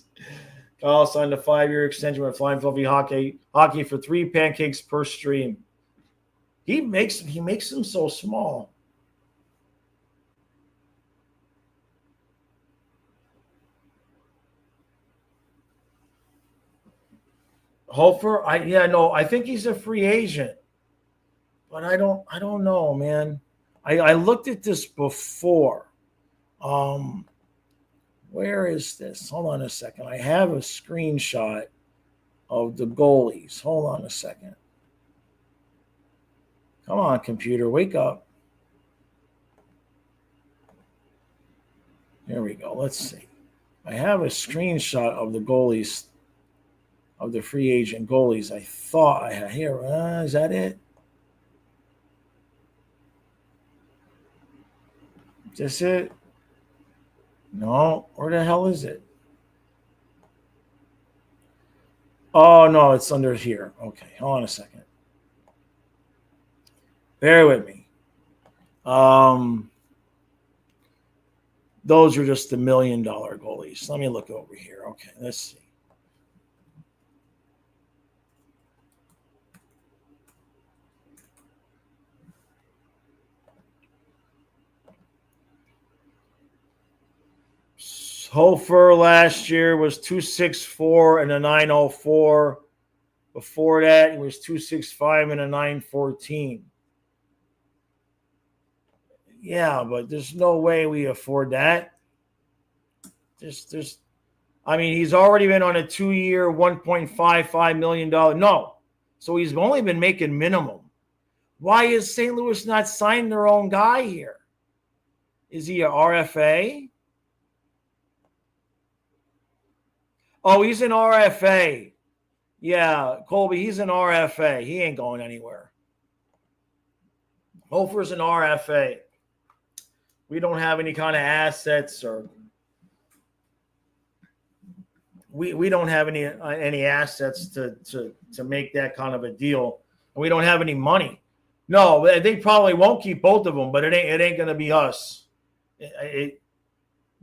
signed a 5-year extension with Flying Fluffy Hockey for 3 pancakes per stream. He makes them so small. Hofer, I think he's a free agent, but I don't know, man. I looked at this before. Where is this? Hold on a second. I have a screenshot of the goalies. Hold on a second. Come on, computer, wake up. Here we go. Let's see. I have a screenshot of the goalies, of the free agent goalies. I thought I had here. Is that it? Is this it? No. Where the hell is it? Oh, no, it's under here. Okay, hold on a second. Bear with me. Those are just the $1 million goalies. Let me look over here. Okay, let's see. Hofer last year was 264 and a 904. Before that, he was 265 and a 914. Yeah, but there's no way we afford that. I mean, he's already been on a 2-year, $1.55 million. No. So he's only been making minimum. Why is St. Louis not signing their own guy here? Is he a RFA? Oh, he's an RFA. Yeah, Colby, he's an RFA. He ain't going anywhere. Hofer's an RFA. We don't have any kind of assets, or we don't have any assets to make that kind of a deal. And we don't have any money. No, they probably won't keep both of them, but it ain't going to be us.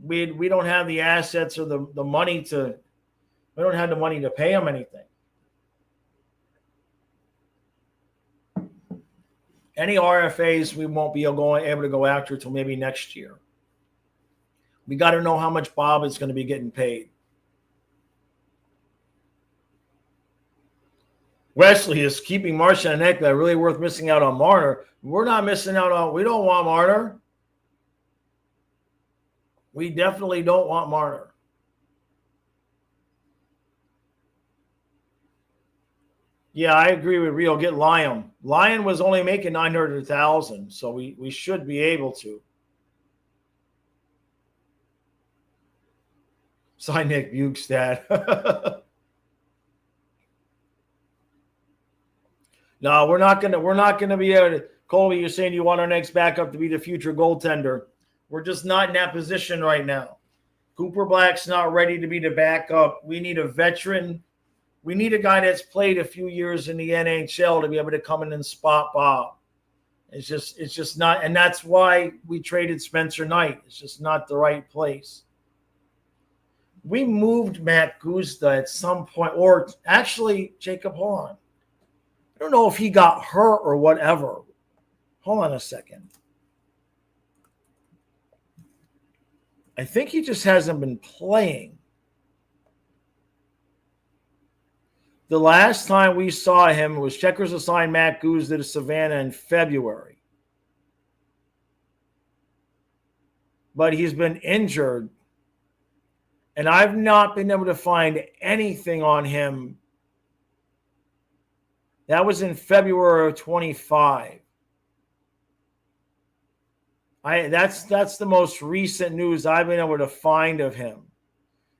We don't have the assets or the money to. We don't have the money to pay them anything. Any RFAs we won't be able to go after until maybe next year. We got to know how much Bob is going to be getting paid. Wesley, is keeping Marchand and Ekblad really worth missing out on Marner? We're not missing out on. We don't want Marner. We definitely don't want Marner. Yeah, I agree with Rio. Get Lyon. Lyon was only making 900,000, so we should be able to sign Nick Bukestad. No, we're not gonna be able to. Colby, you're saying you want our next backup to be the future goaltender. We're just not in that position right now. Cooper Black's not ready to be the backup. We need a veteran. We need a guy that's played a few years in the NHL to be able to come in and spot Bob. It's just not, and that's why we traded Spencer Knight. It's just not the right place. We moved Matt Guzda at some point, or actually, Jacob, hold on. I don't know if he got hurt or whatever. Hold on a second. I think he just hasn't been playing. The last time we saw him was Checkers assigned Matt Guzda to Savannah in February. But he's been injured. And I've not been able to find anything on him. That was in February of 25. That's the most recent news I've been able to find of him,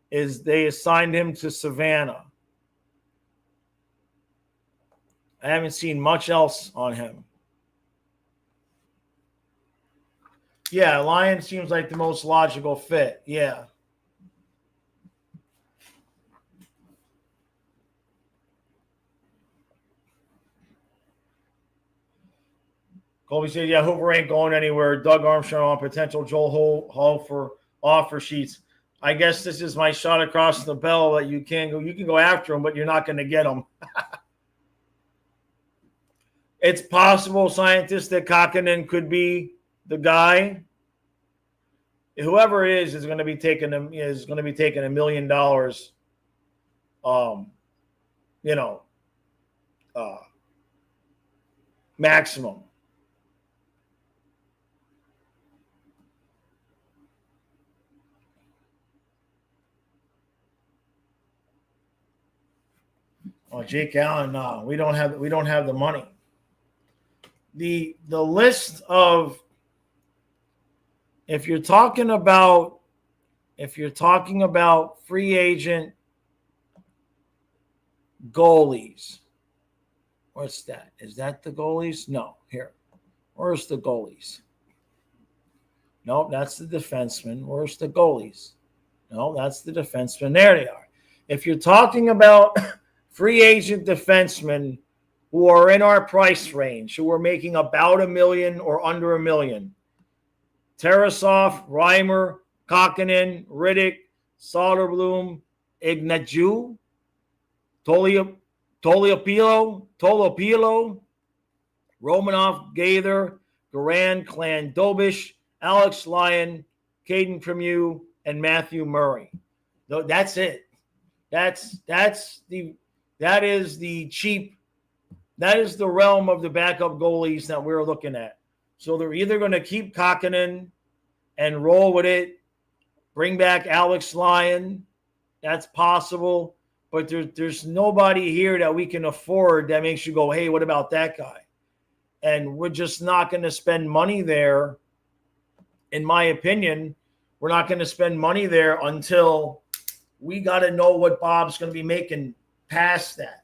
is they assigned him to Savannah. I haven't seen much else on him. Yeah, Lyon seems like the most logical fit. Yeah. Colby said, yeah, Hoover ain't going anywhere. Doug Armstrong on potential Joel Hall for offer sheets. I guess this is my shot across the bell that you can go after him, but you're not going to get him. It's possible, scientists, that Kakkonen could be the guy. Whoever it is going to be taking $1 million. Maximum. Oh, Jake Allen, no, we don't have the money. The list of, if you're talking about free agent goalies, what's that? Is that the goalies? No, here. Where's the goalies? Nope, that's the defenseman. Where's the goalies? No, that's the defenseman. There they are. If you're talking about free agent defensemen who are in our price range, who are making about $1 million or under $1 million, Tarasov, Reimer, Kakkonen, Riddick, Soderblom, Ignatius, Tolopilo, Romanov, Gaither, Garand, Clan Dobish, Alex Lyon, Caden Primieux, and Matthew Murray. That's it. That is the realm of the backup goalies that we're looking at. So they're either going to keep Kakkonen and roll with it, bring back Alex Lyon. That's possible. But there's nobody here that we can afford that makes you go, hey, what about that guy? And we're just not going to spend money there. In my opinion, we're not going to spend money there until we got to know what Bob's going to be making past that.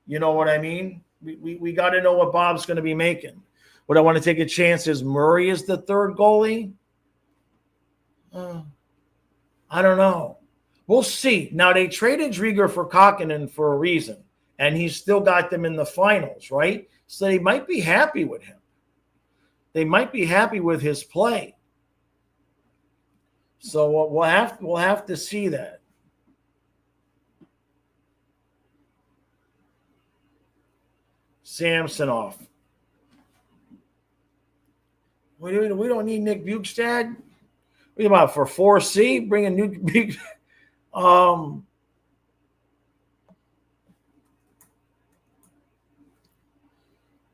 You know what I mean? We got to know what Bob's going to be making. Would I want to take a chance as Murray is the third goalie? I don't know. We'll see. Now, they traded Drieger for Kakkonen for a reason, and he's still got them in the finals, right? So they might be happy with him. They might be happy with his play. So we'll have to see that. Samsonov. We don't need Nick Bukestad. What about for 4C? Bring a new big.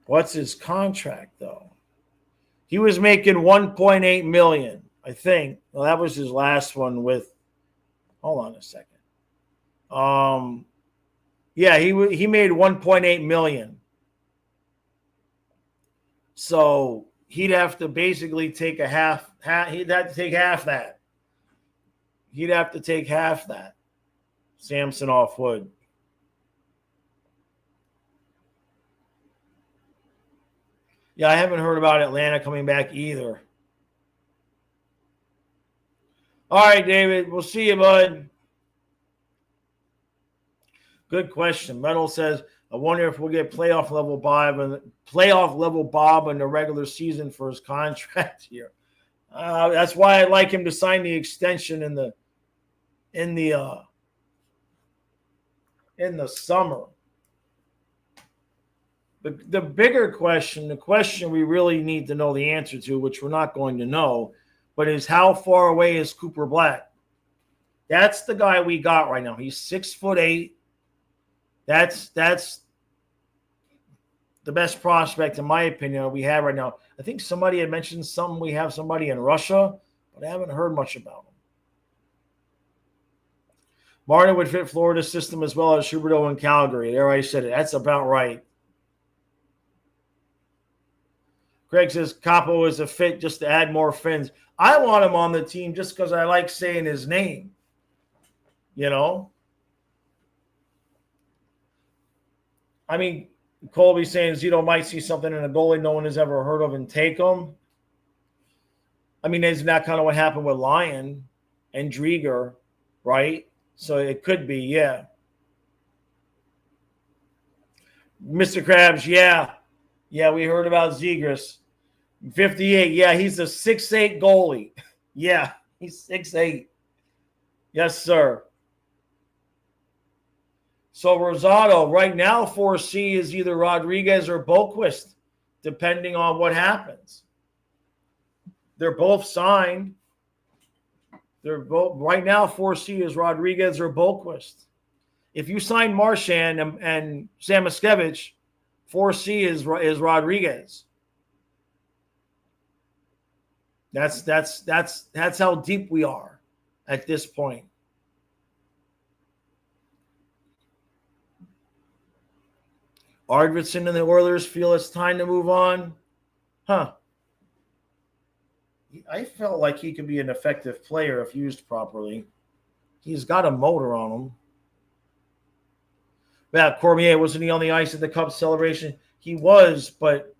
What's his contract though? He was making $1.8 million, I think. Well, that was his last one with. Hold on a second. Yeah, he made 1.8 million. So he'd have to basically take a half. He'd have to take half that. He'd have to take half that. Samsonov would. Yeah, I haven't heard about Atlanta coming back either. All right, David. We'll see you, bud. Good question. Metal says, I wonder if we'll get playoff level Bob in the regular season for his contract here. That's why I'd like him to sign the extension in the summer. The bigger question, the question we really need to know the answer to, which we're not going to know, but is how far away is Cooper Black? That's the guy we got right now. He's 6'8". That's the best prospect, in my opinion, we have right now. I think somebody had mentioned we have somebody in Russia, but I haven't heard much about him. Martin would fit Florida's system as well as Huberdeau in Calgary. There I said it. That's about right. Greg says Capo is a fit just to add more fins. I want him on the team just because I like saying his name. You know? I mean, Colby saying Zito might see something in a goalie no one has ever heard of and take him. I mean, isn't that kind of what happened with Lyon and Drieger, right? So it could be, yeah. Mr. Krabs, yeah. Yeah, we heard about Zegras. 58, yeah, he's a 6'8" goalie. Yeah, he's 6'8". Yes, sir. So Rosado, right now 4C is either Rodriguez or Boquist, depending on what happens. They're both signed. They're both right now 4C is Rodriguez or Boquist. If you sign Marchand and Samoskevich, 4C is Rodriguez. That's how deep we are at this point. Arvidsson and the Oilers feel it's time to move on. Huh. I felt like he could be an effective player if used properly. He's got a motor on him. Yeah, Cormier, wasn't he on the ice at the Cup celebration? He was, but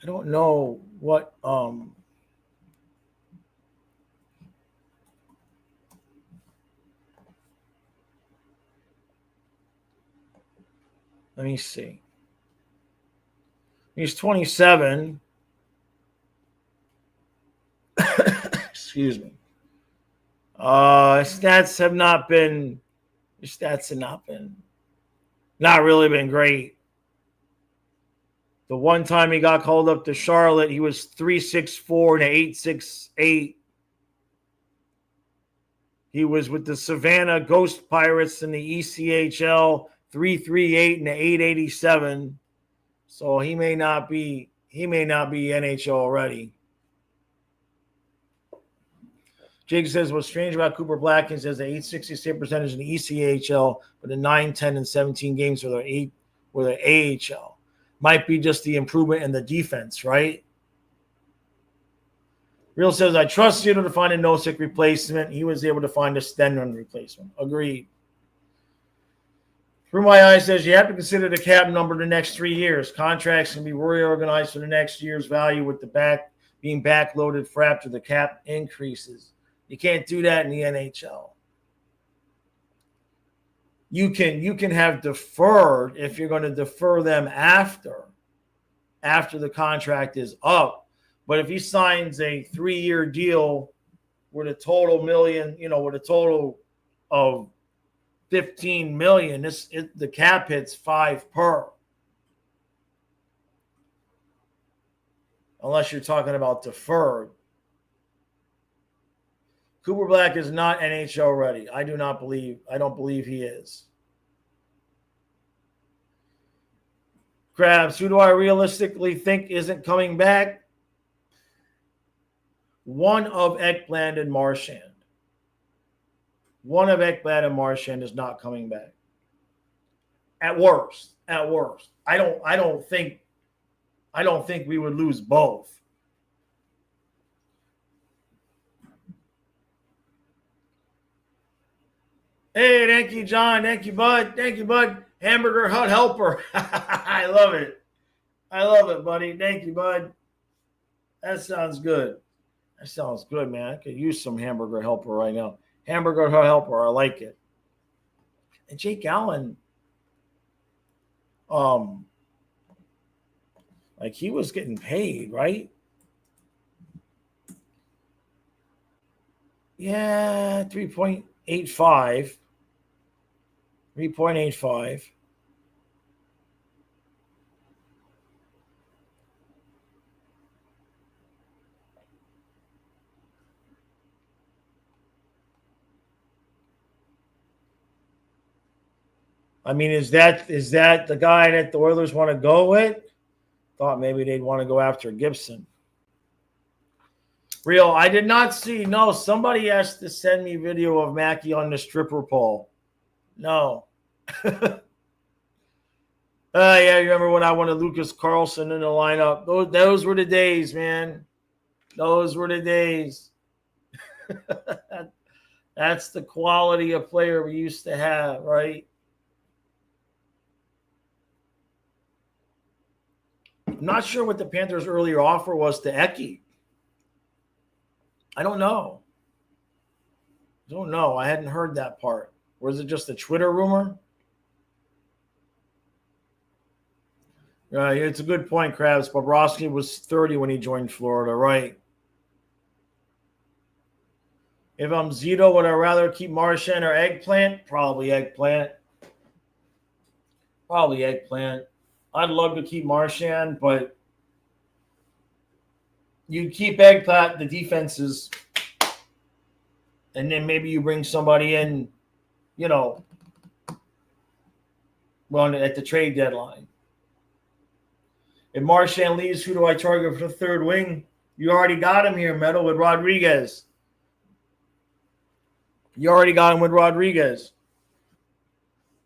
I don't know what let me see. He's 27. Excuse me. Stats have not been not really been great. The one time he got called up to Charlotte, he was 3.64 and 8.68. He was with the Savannah Ghost Pirates in the ECHL, 3.38 and 8.87. So he may not be NHL ready. Jake says what's strange about Cooper Black is there's an 8.60 percentage in the ECHL, but in 9, 10, and 17 games were the AHL. Might be just the improvement in the defense, right? Real says, I trust Zito to find a Nosek replacement. He was able to find a Stenron replacement. Agreed. Through my eyes says you have to consider the cap number the next 3 years. Contracts can be reorganized for the next year's value with the being backloaded for after the cap increases. You can't do that in the NHL. You can have deferred if you're going to defer them after the contract is up. But if he signs a 3-year deal with a total with a total of $15 million, the cap hits 5 per. Unless you're talking about deferred. Cooper Black is not NHL ready. I don't believe he is. Krabs, who do I realistically think isn't coming back? One of Ekblad and Marchand. one of Ekblad and Marchand is not coming back. At worst. I don't think we would lose both. Hey, thank you, John. Thank you, Bud. Hamburger Hut helper. I love it, buddy. Thank you, Bud. That sounds good. Man. I could use some hamburger helper right now. Hamburger Hut helper. I like it. And Jake Allen, like he was getting paid, right? Yeah, 3.85. 3.85. I mean, is that the guy that the Oilers want to go with? Thought maybe they'd want to go after Gibson. Real, I did not see. No, somebody has to send me video of Mackey on the stripper pole. No. Yeah, you remember when I wanted Lucas Carlson in the lineup? Those were the days, man. Those were the days. That's the quality of player we used to have, right? I'm not sure what the Panthers' earlier offer was to Eki. I don't know. I hadn't heard that part. Or is it just a Twitter rumor? It's a good point, Krabs. Bobrovsky was 30 when he joined Florida, right? If I'm Zito, would I rather keep Marchand or Eggplant? Probably Eggplant. I'd love to keep Marchand, but you keep Eggplant, the defenses, and then maybe you bring somebody in, at the trade deadline. If Marchand leaves, who do I target for the third wing? You already got him here, Metal, with Rodriguez.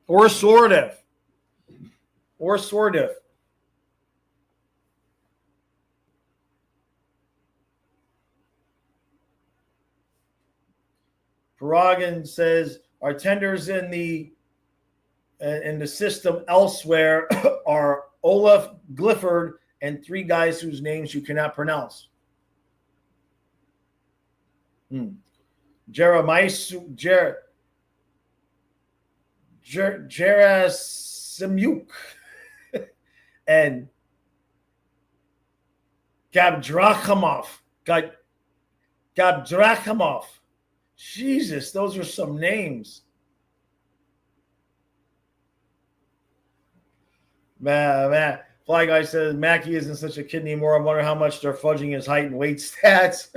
Or Sordev. Paragon says our tenders in the system elsewhere are Olaf Glifford and three guys whose names you cannot pronounce. Gerasimuk and Gabdrakhimov. Jesus, those are some names. Man. Fly Guy says Mackey isn't such a kid anymore. I wonder how much they're fudging his height and weight stats.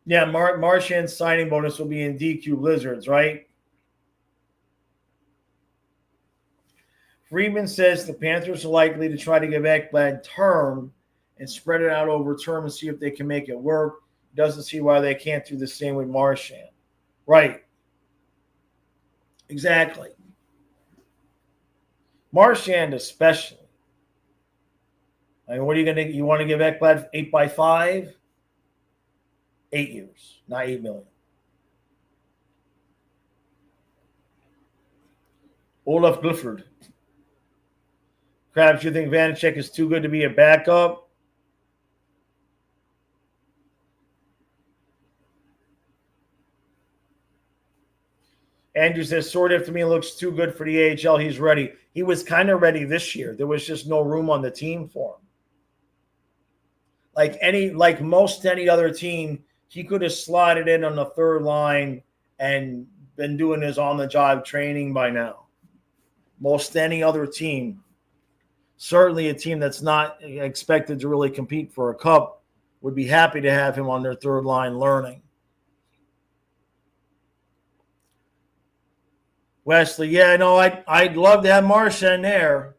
Yeah, Marchand's signing bonus will be in DQ Lizards, right? Freeman says the Panthers are likely to try to give Ekblad term and spread it out over term and see if they can make it work. Doesn't see why they can't do the same with Marchand. Right. Exactly. Marchand especially. I mean, what are you want to give Ekblad 8x5? 8 years, not $8 million. Olaf Glifford. Krabs, you think Vanacek is too good to be a backup? Andrew says, Sordev to me looks too good for the AHL. He's ready. He was kind of ready this year. There was just no room on the team for him. Like most any other team, he could have slotted in on the third line and been doing his on-the-job training by now. Most any other team, certainly a team that's not expected to really compete for a cup, would be happy to have him on their third line learning. Wesley, yeah, no, I'd love to have Marchand there.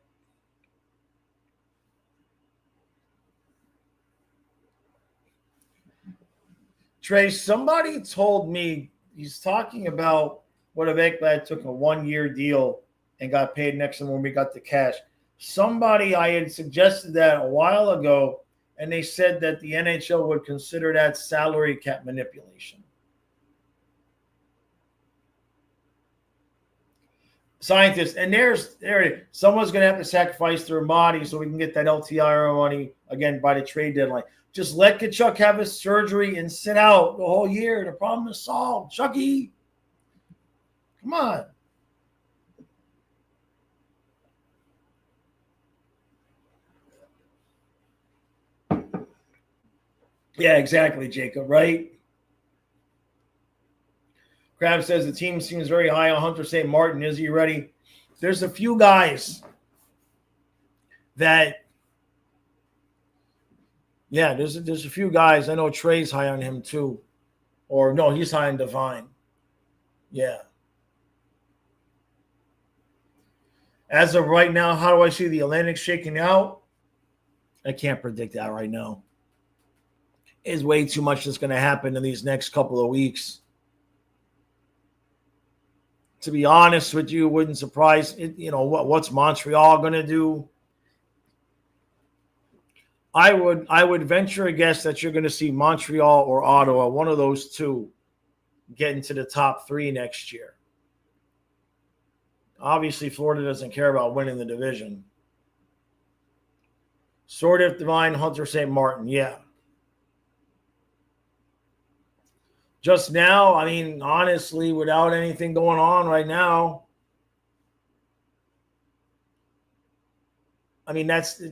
Trey, somebody told me he's talking about what if Ekblad took a 1-year deal and got paid next time when we got the cash. Somebody, I had suggested that a while ago, and they said that the NHL would consider that salary cap manipulation. Scientists, and there someone's going to have to sacrifice their body so we can get that LTIR money again by the trade deadline. Just let Tkachuk have his surgery and sit out the whole year. The problem is solved. Chucky, come on. Yeah, exactly, Jacob, right? Crab says the team seems very high on Hunter St. Martin. Is he ready? There's a few guys that, yeah, there's a few guys. I know Trey's high on him too. Or no, he's high on Devine. Yeah. As of right now, how do I see the Atlantic shaking out? I can't predict that right now. There's way too much that's going to happen in these next couple of weeks. To be honest with you, wouldn't surprise it, what's Montreal going to do? I would venture a guess that you're going to see Montreal or Ottawa, one of those two, get into the top 3 next year. Obviously, Florida doesn't care about winning the division. Sort of Divine, Hunter St. Martin, yeah. Just now, I mean, honestly, without anything going on right now, I mean, that's,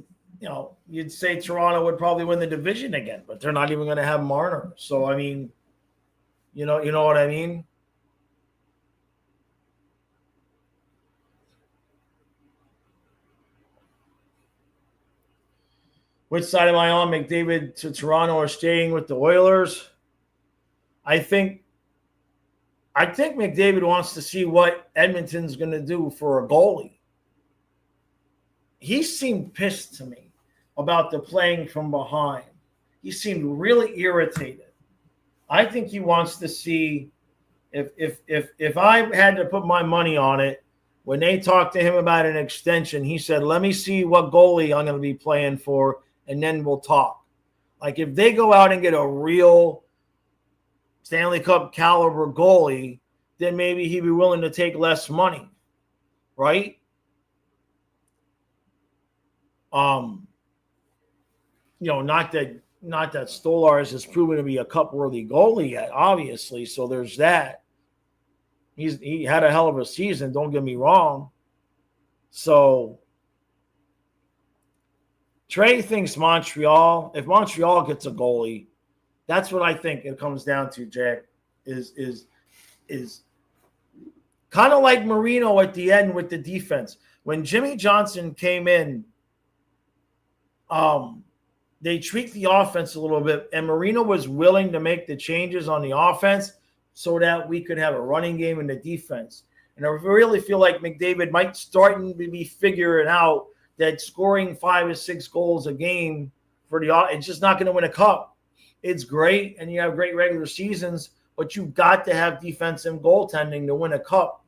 you'd say Toronto would probably win the division again, but they're not even going to have Marner. So, I mean, you know what I mean? Which side am I on? McDavid to Toronto or staying with the Oilers? I think McDavid wants to see what Edmonton's going to do for a goalie. He seemed pissed to me about the playing from behind. He seemed really irritated. I think he wants to see if I had to put my money on it, when they talked to him about an extension, he said, let me see what goalie I'm going to be playing for, and then we'll talk. Like if they go out and get a real Stanley Cup caliber goalie, then maybe he'd be willing to take less money, right? Not that Stolarz has proven to be a cup-worthy goalie yet, obviously. So there's that. He had a hell of a season, don't get me wrong. So Trey thinks Montreal. If Montreal gets a goalie, that's what I think it comes down to, Jack, is kind of like Marino at the end with the defense. When Jimmy Johnson came in, they tweaked the offense a little bit, and Marino was willing to make the changes on the offense so that we could have a running game in the defense. And I really feel like McDavid might start to be figuring out that scoring 5 or 6 goals a game it's just not going to win a cup. It's great, and you have great regular seasons, but you've got to have defensive goaltending to win a cup.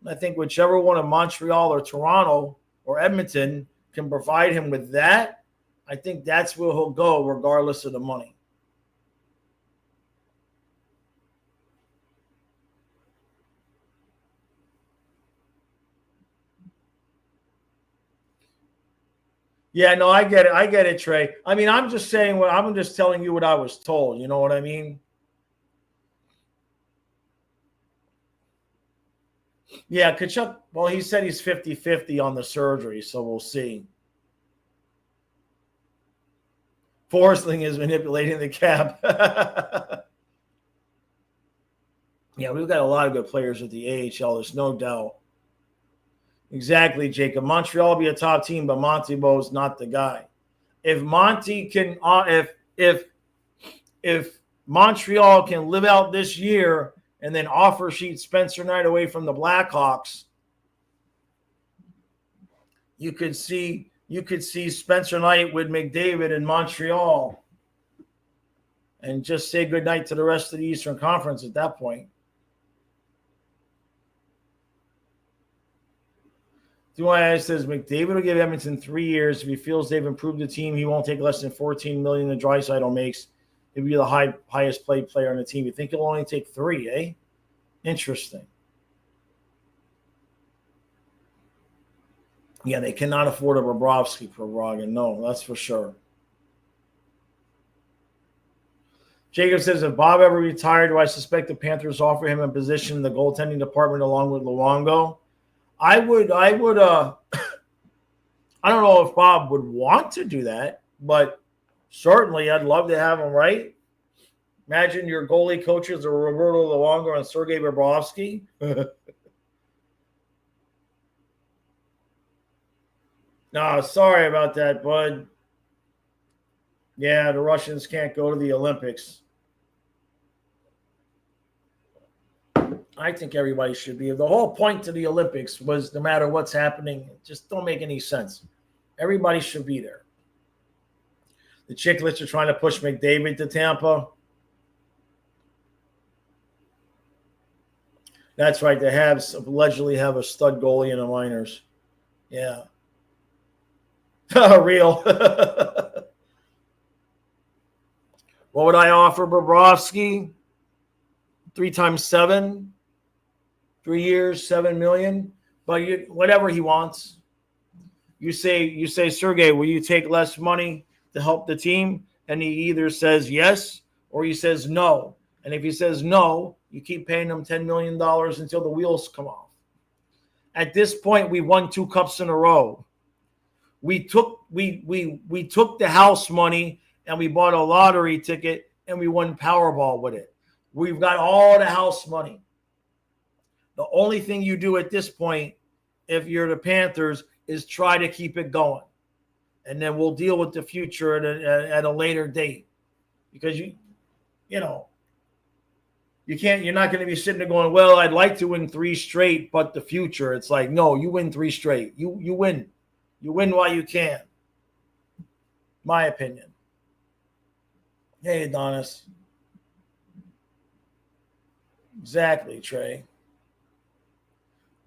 And I think whichever one of Montreal or Toronto or Edmonton can provide him with that, I think that's where he'll go regardless of the money. Yeah, no, I get it. I get it, Trey. I mean, I'm just telling you what I was told. You know what I mean? Yeah, Tkachuk, well, he said he's 50-50 on the surgery, so we'll see. Forsling is manipulating the cap. Yeah, we've got a lot of good players at the AHL. There's no doubt. Exactly, Jacob. Montreal will be a top team, but Montembeault's not the guy. If Monty can, if Montreal can live out this year and then offer sheet Spencer Knight away from the Blackhawks, you could see Spencer Knight with McDavid in Montreal, and just say goodnight to the rest of the Eastern Conference at that point. Duane says McDavid will give Edmonton 3 years. If he feels they've improved the team, he won't take less than $14 million the Draisaitl makes. He'll be the highest paid player on the team. You think he'll only take 3, eh? Interesting. Yeah, they cannot afford a Bobrovsky for Braga. No, that's for sure. Jacob says, if Bob ever retired, do I suspect the Panthers offer him a position in the goaltending department along with Luongo? I don't know if Bob would want to do that, but certainly I'd love to have him, right? Imagine your goalie coaches are Roberto Luongo and Sergei Bobrovsky. No, sorry about that, bud. Yeah, the Russians can't go to the Olympics. I think everybody should be. The whole point to the Olympics was no matter what's happening, it just don't make any sense. Everybody should be there. The Chicklets are trying to push McDavid to Tampa. That's right. They allegedly have a stud goalie in the minors. Yeah. Real. What would I offer Bobrovsky? 3 times 7. 3 years, $7 million. But whatever he wants. You say, Sergey, will you take less money to help the team? And he either says yes or he says no. And if he says no, you keep paying him $10 million until the wheels come off. At this point, we won 2 cups in a row. We took the house money and we bought a lottery ticket and we won Powerball with it. We've got all the house money. The only thing you do at this point, if you're the Panthers, is try to keep it going. And then we'll deal with the future at a later date. Because you're not going to be sitting there going, well, I'd like to win 3 straight, but the future, it's like, no, you win 3 straight. You win. You win while you can. My opinion. Hey, Adonis. Exactly, Trey.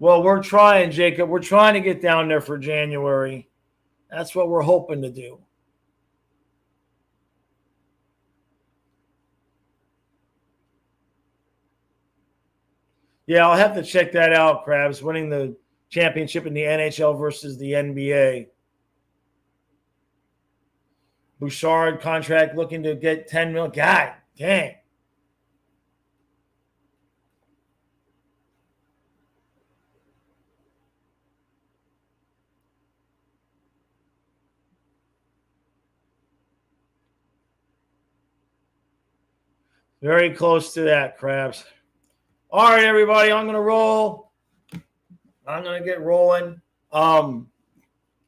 Well, we're trying, Jacob. We're trying to get down there for January. That's what we're hoping to do. Yeah, I'll have to check that out, Krabs. Winning the championship in the NHL versus the NBA. Bouchard contract looking to get $10 million. God dang. Very close to that, Krabs. All right, everybody, I'm going to roll. I'm going to get rolling. I'll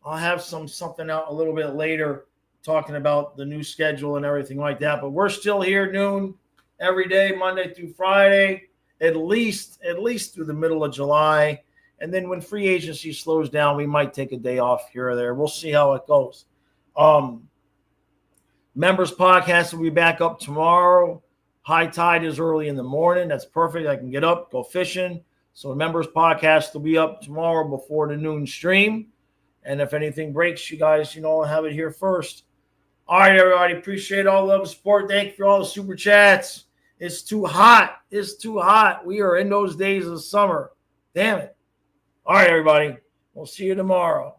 have something out a little bit later talking about the new schedule and everything like that. But we're still here noon every day, Monday through Friday, at least through the middle of July. And then when free agency slows down, we might take a day off here or there. We'll see how it goes. Members podcast will be back up tomorrow. High tide is early in the morning. That's perfect. I can get up, go fishing. So the members podcast will be up tomorrow before the noon stream. And if anything breaks, you guys, I'll have it here first. All right, everybody. Appreciate all the love and support. Thank you for all the super chats. It's too hot. It's too hot. We are in those days of summer. Damn it. All right, everybody. We'll see you tomorrow.